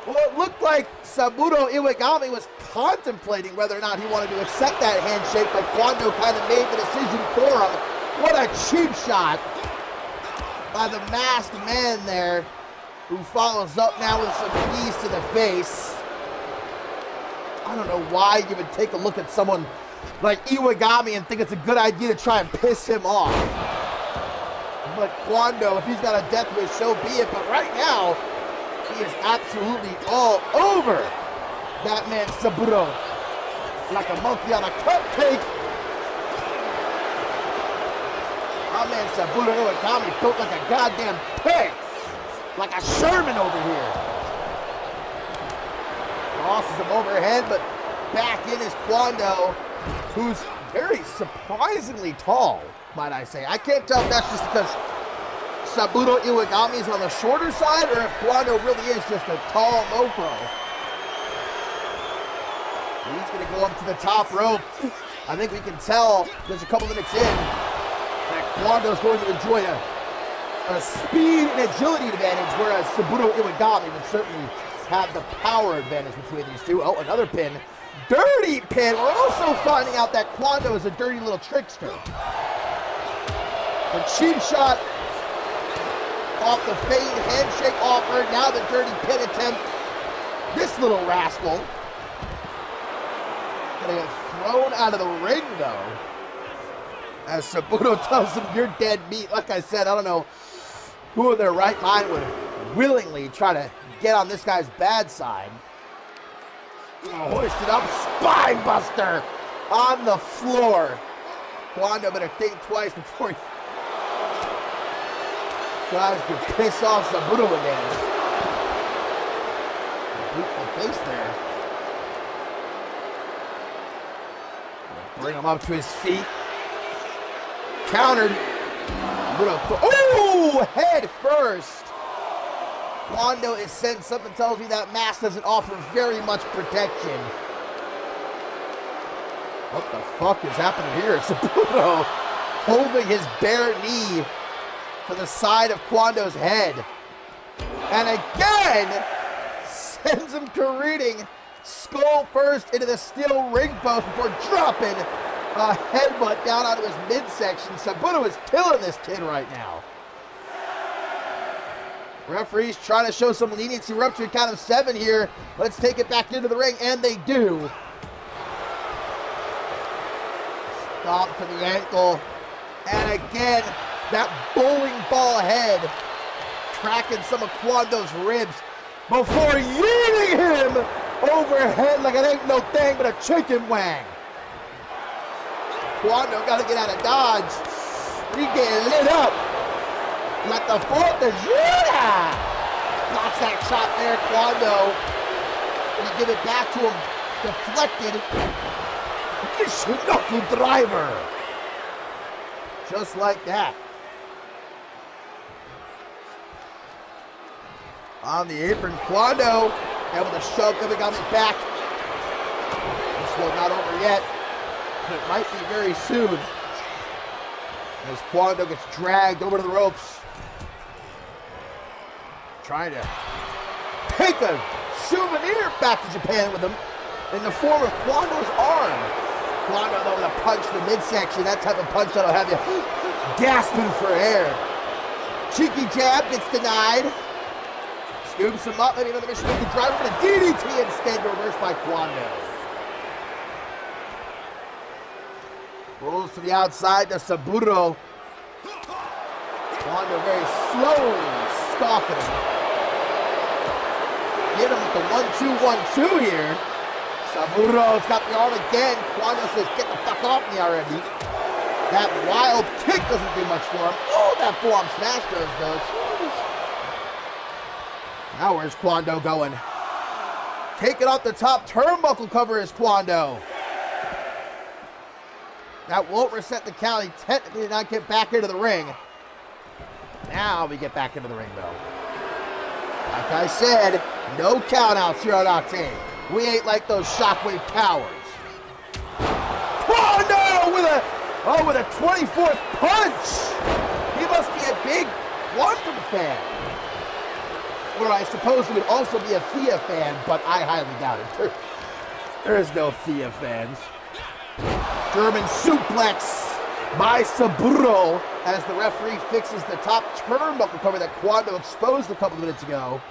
Well, it looked like Saburo Iwagami was contemplating whether or not he wanted to accept that handshake, but Kwando kind of made the decision for him. What a cheap shot by the masked man there, who follows up now with some knees to the face. I don't know why you would take a look at someone like Iwagami and think it's a good idea to try and piss him off. But Kwando, if he's got a death wish, so be it. But right now, he is absolutely all over that man Saburo. Like a monkey on a cupcake. My man Saburo Iwagami built like a goddamn pig. Like a Sherman over here. Crosses him overhead, but back in is Kwando, who's very surprisingly tall, might I say. I can't tell if that's just because Saburo Iwagami is on the shorter side or if Kwando really is just a tall mofo. He's going to go up to the top rope. I think we can tell there's a couple minutes in that Kwando's going to enjoy a speed and agility advantage, whereas Saburo Iwagami would certainly have the power advantage between these two. Oh, another pin. Dirty pin. We're also finding out that Kwando is a dirty little trickster. The cheap shot off the feigned handshake offer. Now the dirty pin attempt. This little rascal gonna get thrown out of the ring, though. As Saburo tells him, "You're dead meat." Like I said, I don't know who in their right mind would willingly try to get on this guy's bad side. Hoisted up, spine buster on the floor. Kwando better think twice before he tries to piss off Saburo again. Boot to the face there. Bring him up to his feet. Countered. Oh, head first. Kwando is sent. Something tells me that mask doesn't offer very much protection. What the fuck is happening here? Saburo holding his bare knee to the side of Kwando's head. And again, sends him careening skull first into the steel ring post before dropping a headbutt down onto his midsection. Saburo is killing this kid right now. Referee's trying to show some leniency. We're up to a count of 7 here. Let's take it back into the ring, and they do. Stop to the ankle. And again, that bowling ball head cracking some of Kwando's ribs before yeeting him overhead like it ain't no thing but a chicken wang. Kwando got to get out of dodge. He getting lit up. Like the 4th of July. Blocks that shot there, Kwando. And he give it back to him. Deflected. Knuckle driver. Just like that. On the apron, Kwando able to shove Iwagami back. This one's not over yet. But it might be very soon. As Kwando gets dragged over to the ropes. Trying to take a souvenir back to Japan with him in the form of Kwando's arm. Kwando, though, with a punch to the midsection. That type of punch that'll have you gasping for air. Cheeky jab gets denied. Scoops him up. Maybe another Michigan driver, but a DDT instead, reversed by Kwando. Rolls to the outside to Saburo. Kwando very slowly stalking him. Hit him with the 1-2-1-2 here. Saburo's got the arm again. Kwando says, "Get the fuck off me already." That wild kick doesn't do much for him. Oh, that forearm smash does, though. Jeez. Now where's Kwando going? Taking off the top turnbuckle cover is Kwando. That won't reset the count. He technically did not get back into the ring. Now we get back into the ring, though. Like I said, no countouts here on Octane. We ain't like those Shockwave cowards. Kwando with a 24th punch. He must be a big Quantum fan. Or I suppose he would also be a Thea fan, but I highly doubt it. There is no Thea fans. German suplex by Saburo as the referee fixes the top turnbuckle cover that Kwando exposed a couple minutes ago.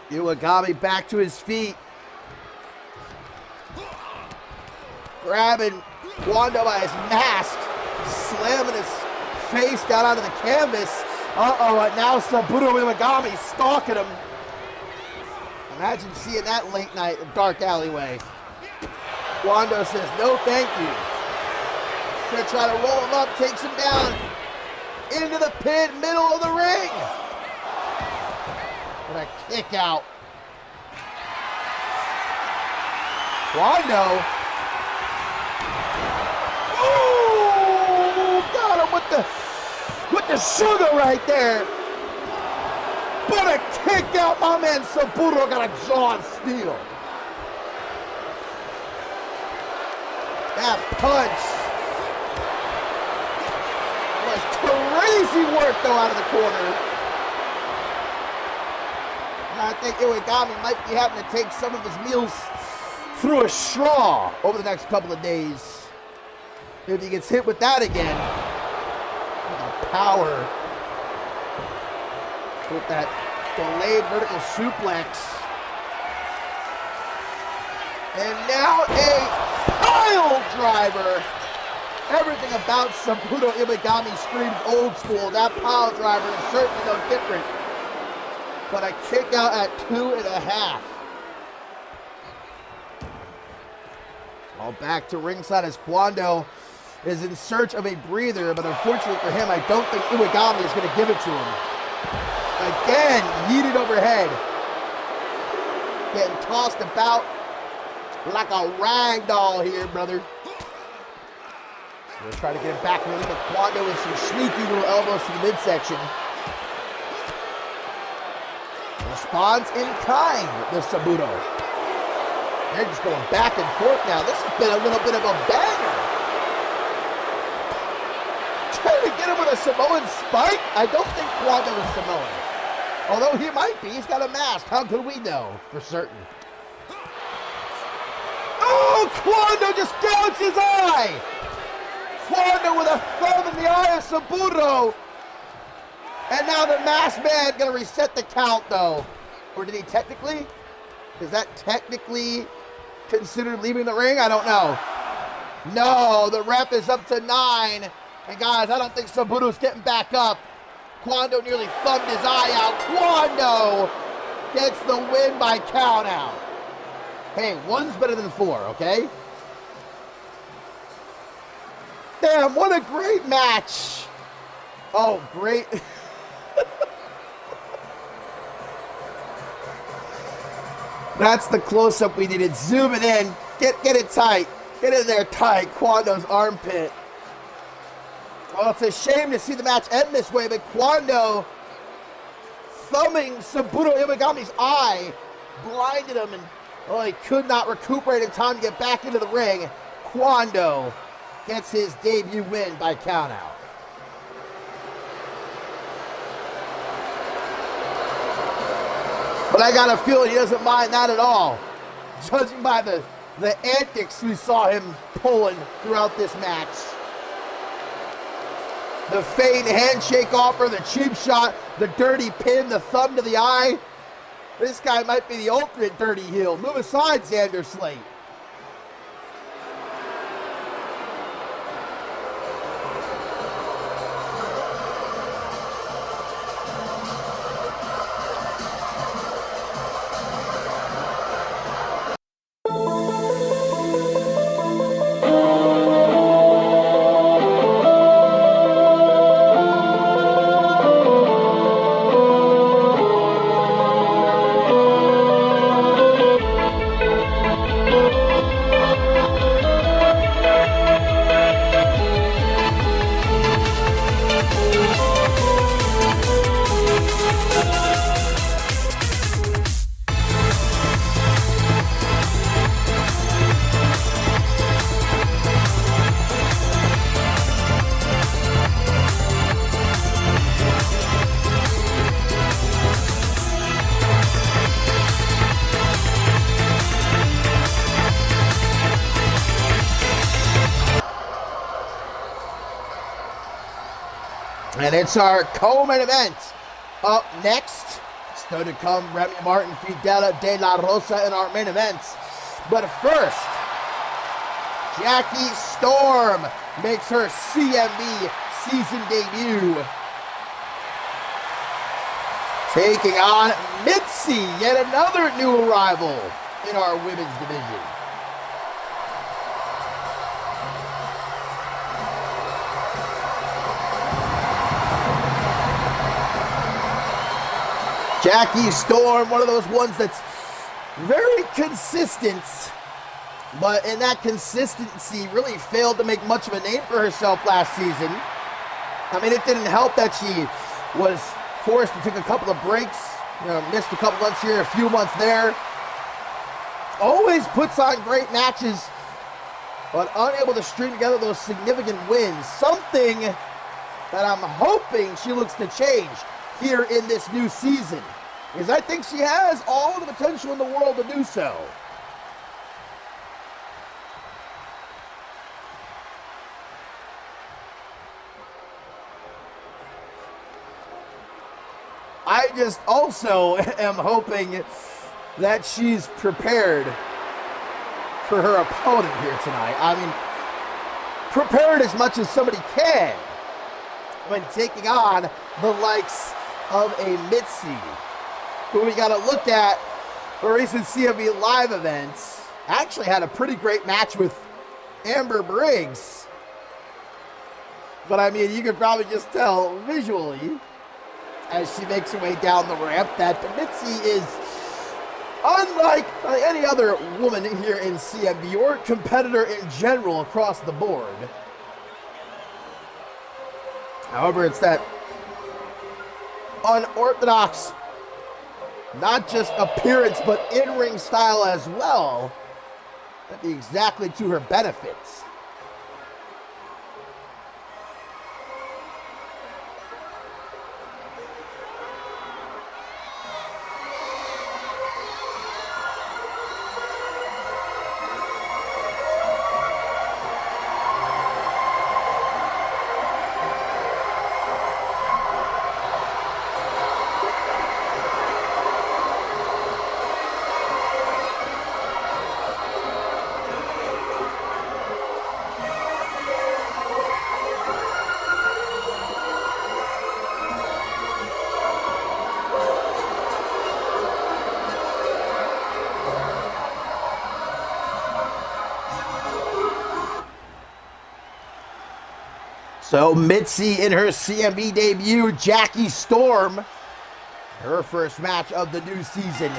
Iwagami back to his feet. Grabbing Kwando by his mask, slamming his face down onto the canvas. And now Saburo Iwagami stalking him. Imagine seeing that late night dark alleyway. Kwando says, no thank you. Gonna try to roll him up, takes him down into the pin, middle of the ring. And a kick out. Kwando. Ooh, got him with the sugar right there. But a kick out, my man Saburo got a jaw of steel. That punch was crazy work though out of the corner. And I think Iwagami might be having to take some of his meals through a straw over the next couple of days. If he gets hit with that again. The power with that delayed vertical suplex. And now a pile driver. Everything about Saburo Iwagami screams old school. That pile driver is certainly no different. But a kick out at 2.5. All back to ringside as Kwando is in search of a breather, but unfortunately for him, I don't think Iwagami is going to give it to him. Again, yeeted overhead. Getting tossed about like a rag doll here, brother. We'll try to get him back in the ring, but Kwando with some sneaky little elbows to the midsection. Responds in kind with Saburo. They're just going back and forth now. This has been a little bit of a banger. Trying to get him with a Samoan spike? I don't think Kwando is Samoan. Although he might be. He's got a mask. How could we know for certain? Oh, Kwando just gouged his eye. Kwando with a thumb in the eye of Saburo. And now the masked man going to reset the count, though. Or did he technically? Is that technically considered leaving the ring? I don't know. No, the ref is up to 9. And guys, I don't think Saburo's getting back up. Kwando nearly thumbed his eye out. Kwando gets the win by count out. Hey, 1's better than 4, okay? Damn, what a great match. Oh, great. That's the close-up we needed. Zoom it in. Get it tight. Get in there tight. Kwando's armpit. Well, it's a shame to see the match end this way, but Kwando thumbing Saburo Iwagami's eye blinded him, and he could not recuperate in time to get back into the ring. Kwando gets his debut win by countout. But I got a feeling he doesn't mind that at all, judging by the antics we saw him pulling throughout this match. The feigned handshake offer, the cheap shot, the dirty pin, the thumb to the eye. This guy might be the ultimate dirty heel. Move aside, Xander Slate. And it's our co-main event. Up next, still to come, Remy Martin, Fidel de la Rosa in our main event. But first, Jackie Storm makes her CMV season debut. Taking on Mitzi, yet another new arrival in our women's division. Jackie Storm, one of those ones that's very consistent, but in that consistency really failed to make much of a name for herself last season. I mean, it didn't help that she was forced to take a couple of breaks, missed a couple months here, a few months there. Always puts on great matches, but unable to string together those significant wins. Something that I'm hoping she looks to change here in this new season, because I think she has all the potential in the world to do so. I just also am hoping that she's prepared for her opponent here tonight. I mean, prepared as much as somebody can when taking on the likes of a Mitzi, who we got to look at her recent CMV live events. Actually had a pretty great match with Amber Briggs. But I mean, you could probably just tell visually as she makes her way down the ramp that Mitzi is unlike any other woman here in CMV or competitor in general across the board. However, it's that unorthodox, not just appearance, but in-ring style as well, that'd be exactly to her benefits. So Mitzi in her CMV debut, Jackie Storm, her first match of the new season.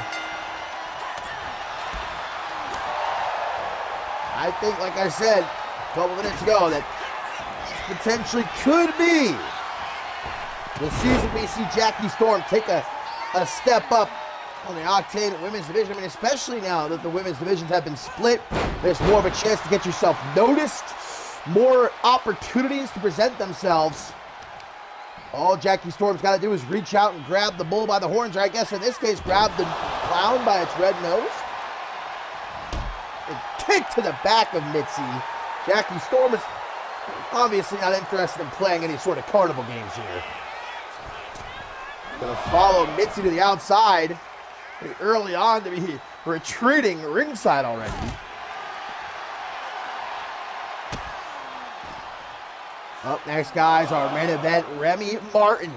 I think, like I said a couple minutes ago, that this potentially could be the season we see Jackie Storm take a step up on the Octane women's division. I mean, especially now that the women's divisions have been split, there's more of a chance to get yourself noticed, more opportunities to present themselves. All Jackie Storm's got to do is reach out and grab the bull by the horns, or I guess in this case, grab the clown by its red nose. And kick to the back of Mitzi. Jackie Storm is obviously not interested in playing any sort of carnival games here. Gonna follow Mitzi to the outside pretty early on to be retreating ringside already. Up next, guys, our main event, Remy Martin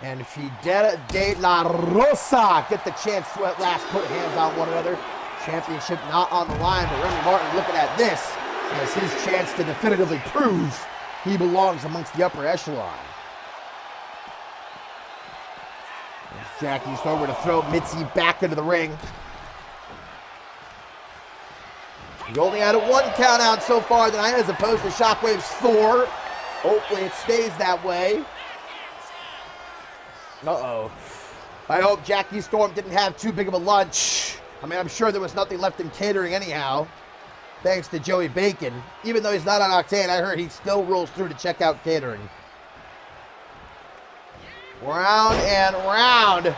and Fidel de la Rosa get the chance to at last put hands on one another. Championship not on the line, but Remy Martin looking at this as his chance to definitively prove he belongs amongst the upper echelon. As Jackie Storm to throw Mitzi back into the ring. He only had a 1 count out so far tonight as opposed to Shockwave's 4. Hopefully it stays that way. Uh-oh. I hope Jackie Storm didn't have too big of a lunch. I mean, I'm sure there was nothing left in catering anyhow, thanks to Joey Bacon. Even though he's not on Octane, I heard he still rolls through to check out catering. Round and round.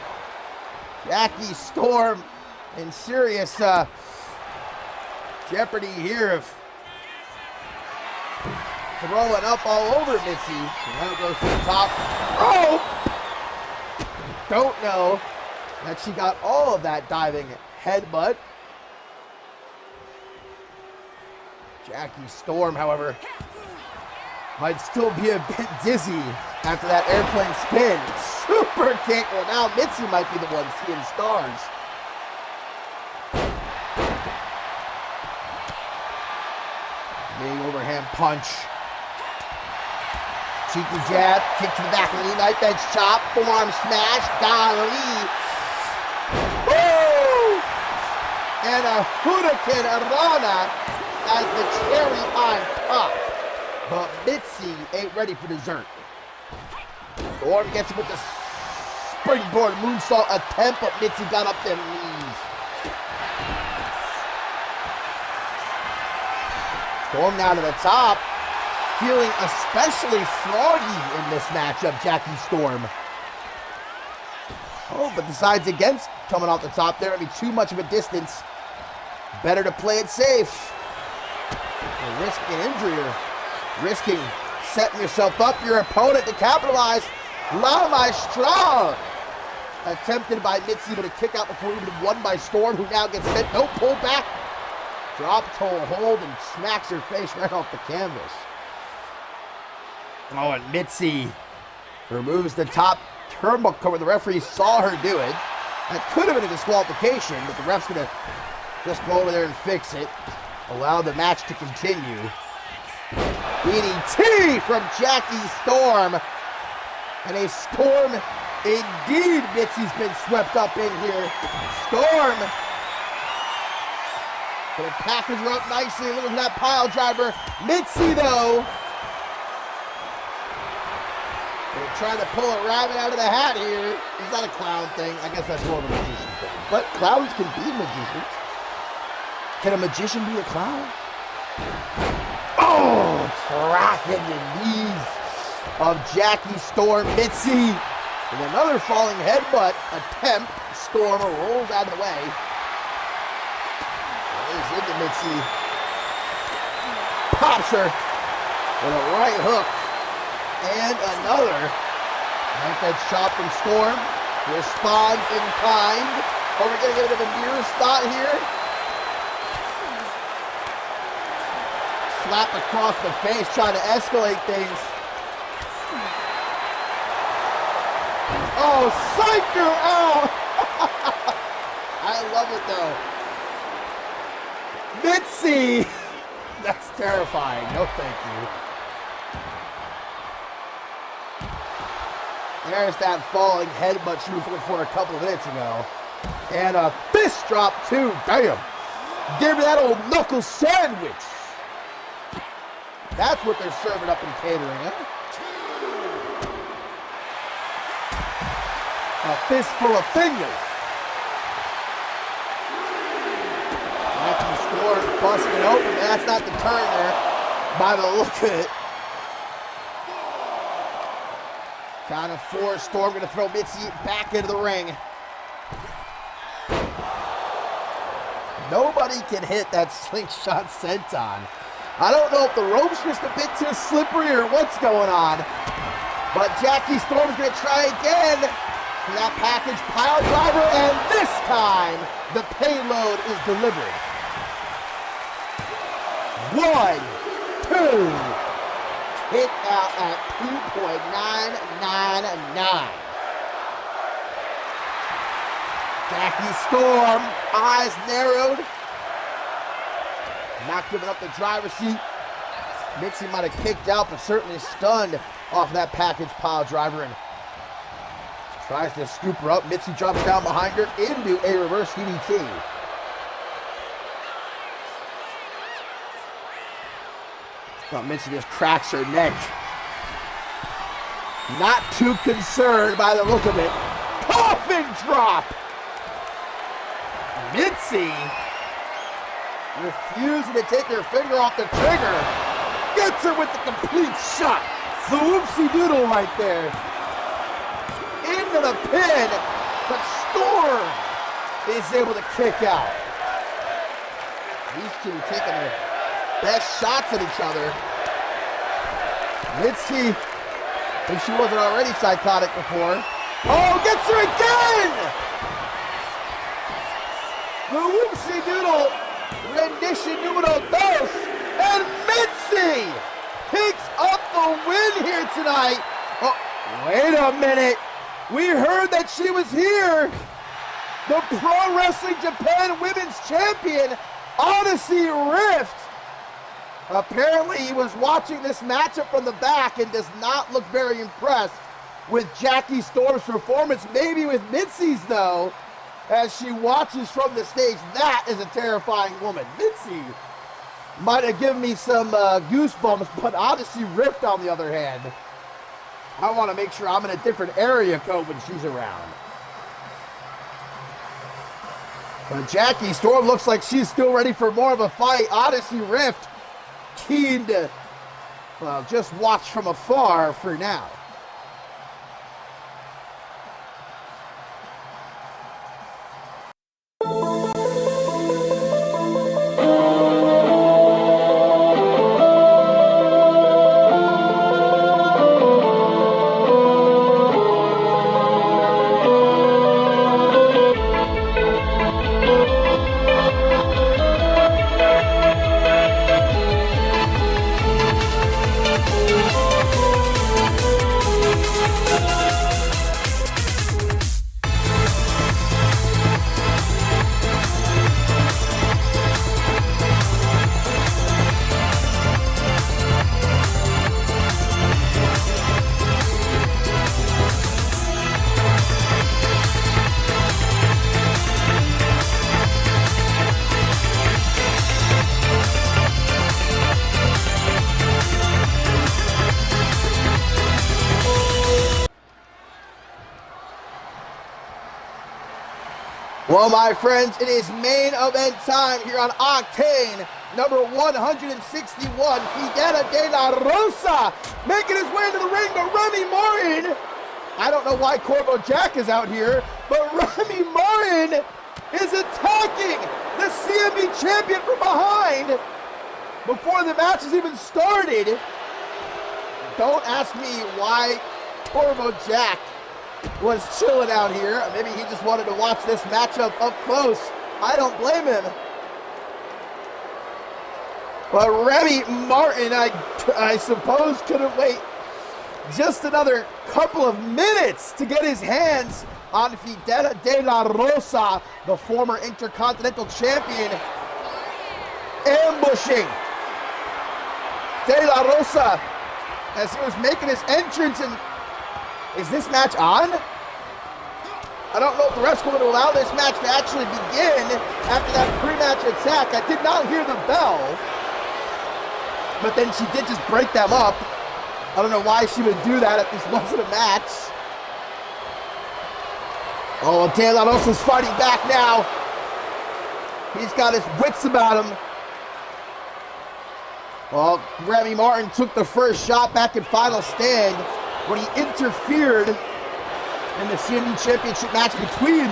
Jackie Storm in serious jeopardy here of throwing up all over Mitzi. Now goes to the top. Oh! Don't know that she got all of that diving headbutt. Jackie Storm, however, might still be a bit dizzy after that airplane spin. Super kick. Well, now Mitzi might be the one seeing stars. Big overhand punch. Cheeky jab, kick to the back of the knee, knife edge chop, forearm smash, golly. Woo! And a Hurricane Rana as the cherry on top. But Mitzi ain't ready for dessert. Storm gets him with the springboard moonsault attempt, but Mitzi got up them knees. Storm now to the top, feeling especially froggy in this matchup, Jackie Storm. Oh, but decides against coming off the top there. It'd be too much of a distance. Better to play it safe. You're risking injury or risking setting yourself up, your opponent to capitalize. La Maestra attempted by Mitzi, but a kick out before even won by Storm, who now gets sent. No pull back. Drop toe hold and smacks her face right off the canvas. Oh, and Mitzi removes the top turnbuckle cover. The referee saw her do it. That could have been a disqualification, but the ref's going to just go over there and fix it. Allow the match to continue. DDT from Jackie Storm. And a Storm indeed. Mitzi's been swept up in here. Storm. Gonna package her up nicely. Look at that pile driver. Mitzi, though. They're trying to pull a rabbit out of the hat here. It's not a clown thing. I guess that's more of a magician thing. But clowns can be magicians. Can a magician be a clown? Oh, tracking the knees of Jackie Storm. Mitzi with another falling headbutt attempt. Storm rolls out of the way. He's into Mitzi. Pops her with a right hook. And another. Knife edge chop from Storm. Responds in kind. Oh, we're going to get a bit of a mirror spot here. Slap across the face, trying to escalate things. Oh, psycho! Oh! I love it, though. Mitzi! That's terrifying. No, thank you. There's that falling headbutt she was looking for a couple of minutes ago. And a fist drop, too. Damn. Give me that old knuckle sandwich. That's what they're serving up in catering, huh? A fistful of fingers. After the score, busting open. That's not the turn there, by the look of it. Count of 4. Storm going to throw Mitzi back into the ring. Nobody can hit that slingshot senton. I don't know if the rope's just a bit too slippery or what's going on. But Jackie Storm's going to try again for that package pile driver, and this time the payload is delivered. 1, 2. Hit out at 2.999. Jackie Storm, eyes narrowed. Not giving up the driver's seat. Mitzi might have kicked out, but certainly stunned off that package pile driver and tries to scoop her up. Mitzi drops down behind her into a reverse DDT. But Mitzi just cracks her neck. Not too concerned by the look of it. Coffin drop! Mitzi refusing to take her finger off the trigger. Gets her with the complete shot. The whoopsie-doodle right there. Into the pin, but Storm is able to kick out. These two taking their best shots at each other. Mitzi, if she wasn't already psychotic before. Oh, gets her again! The whoopsie doodle rendition numero dos, and Mitzi picks up the win here tonight. Oh, wait a minute. We heard that she was here. The Pro Wrestling Japan Women's Champion, Odyssey Rift. Apparently he was watching this matchup from the back and does not look very impressed with Jackie Storm's performance. Maybe with Mitzi's though, as she watches from the stage. That is a terrifying woman. Mitzi might have given me some goosebumps, but Odyssey Rift on the other hand, I want to make sure I'm in a different area code when she's around. But Jackie Storm looks like she's still ready for more of a fight. Odyssey Rift keen to, well, just watch from afar for now. Well, my friends, it is main event time here on Octane, number 161. Fidel de la Rosa making his way into the ring, but Remy Martin, I don't know why Corvo Jack is out here, but Remy Martin is attacking the CMV champion from behind before the match has even started. Don't ask me why Corvo Jack was chilling out here. Maybe he just wanted to watch this matchup up close. I don't blame him. But Remy Martin, I suppose, couldn't wait just another couple of minutes to get his hands on Fidel de la Rosa, the former Intercontinental Champion, ambushing De La Rosa as he was making his entrance. And is this match on? I don't know if the ref's going to allow this match to actually begin after that pre-match attack. I did not hear the bell, but then she did just break them up. I don't know why she would do that if this wasn't a match. Oh, De La Rosa's fighting back now. He's got his wits about him. Well, Remy Martin took the first shot back in Final Stand when he interfered in the CMV Championship match between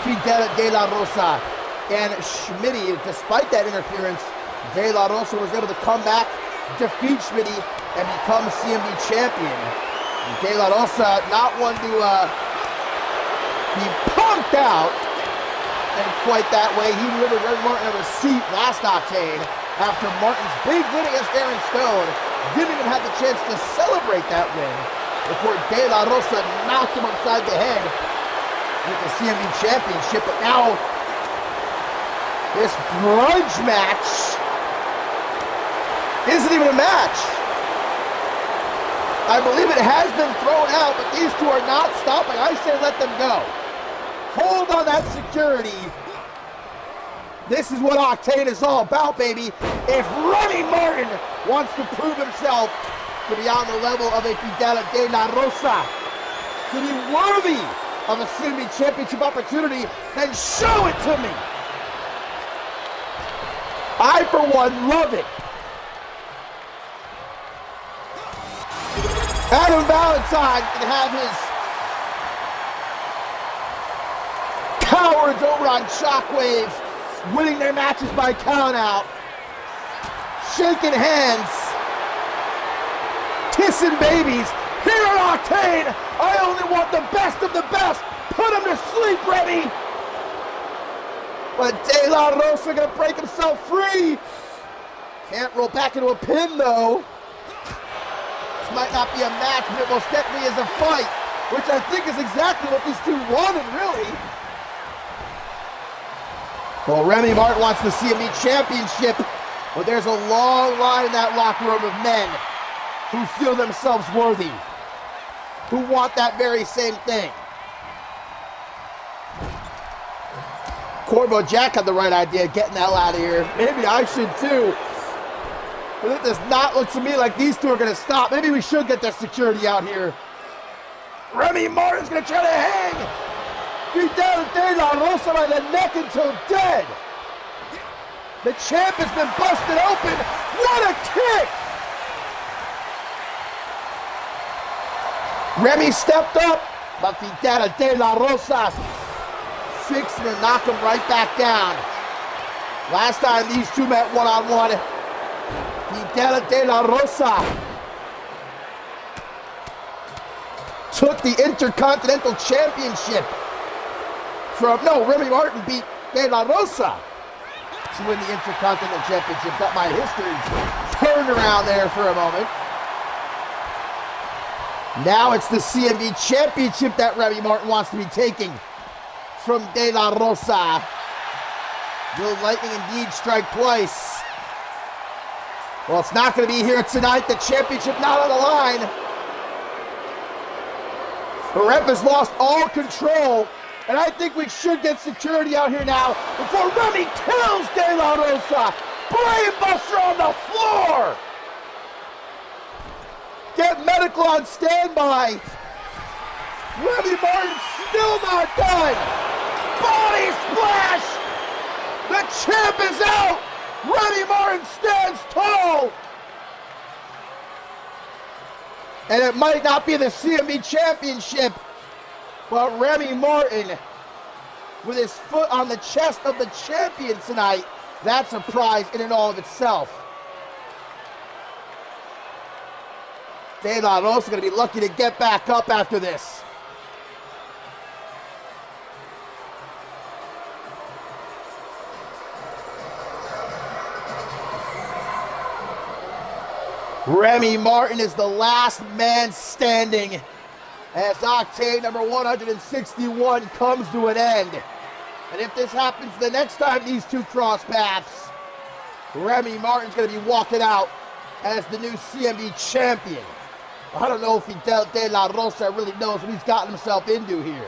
Fidel de la Rosa and Schmitty. Despite that interference, De La Rosa was able to come back, defeat Schmitty, and become CMV champion. And De La Rosa, not one to be punked out, and quite that way. He delivered Red Martin a receipt last Octane after Martin's big win against Aaron Stone. Didn't even have the chance to celebrate that win before De La Rosa knocked him upside the head with the CMV Championship. But now, this grudge match isn't even a match. I believe it has been thrown out, but these two are not stopping. I say let them go. Hold on that security. This is what Octane is all about, baby. If Remy Martin wants to prove himself to be on the level of a Fidel de la Rosa, to be worthy of a CMV Championship opportunity, then show it to me. I, for one, love it. Adam Valentine can have his cowards over on Shockwave winning their matches by count out, shaking hands, kissing babies here at Octane. I only want the best of the best. Put him to sleep, Remy. But De La Rosa gonna break himself free. Can't roll back into a pin though. This might not be a match, but it most definitely is a fight, which I think is exactly what these two wanted, really. Well, Remy Martin wants the CMV Championship, but there's a long line in that locker room of men who feel themselves worthy, who want that very same thing. Corvo Jack had the right idea, getting the hell out of here. Maybe I should too. But it does not look to me like these two are going to stop. Maybe we should get their security out here. Remy Martin's going to try to hang Fidel De La Rosa by the neck until dead. The champ has been busted open. What a kick! Remy stepped up, but Fidel De La Rosa fixing to knock him right back down. Last time these two met one-on-one, Fidel De La Rosa took the Intercontinental Championship from, no, Remy Martin beat De La Rosa to win the Intercontinental Championship. Got my history turned around there for a moment. Now it's the CMV Championship that Remy Martin wants to be taking from De La Rosa. Will lightning indeed strike twice? Well, it's not going to be here tonight. The championship not on the line. The ref has lost all control, and I think we should get security out here now before Remy kills De La Rosa. Brainbuster on the floor. Get medical on standby. Remy Martin still not done. Body splash. The champ is out. Remy Martin stands tall. And it might not be the CMV Championship, but Remy Martin, with his foot on the chest of the champion tonight, that's a prize in and all of itself. De La Rosa going to be lucky to get back up after this. Remy Martin is the last man standing as Octane number 161 comes to an end. And if this happens the next time these two cross paths, Remy Martin's going to be walking out as the new CMV champion. I don't know if Fidel De La Rosa really knows what he's gotten himself into here.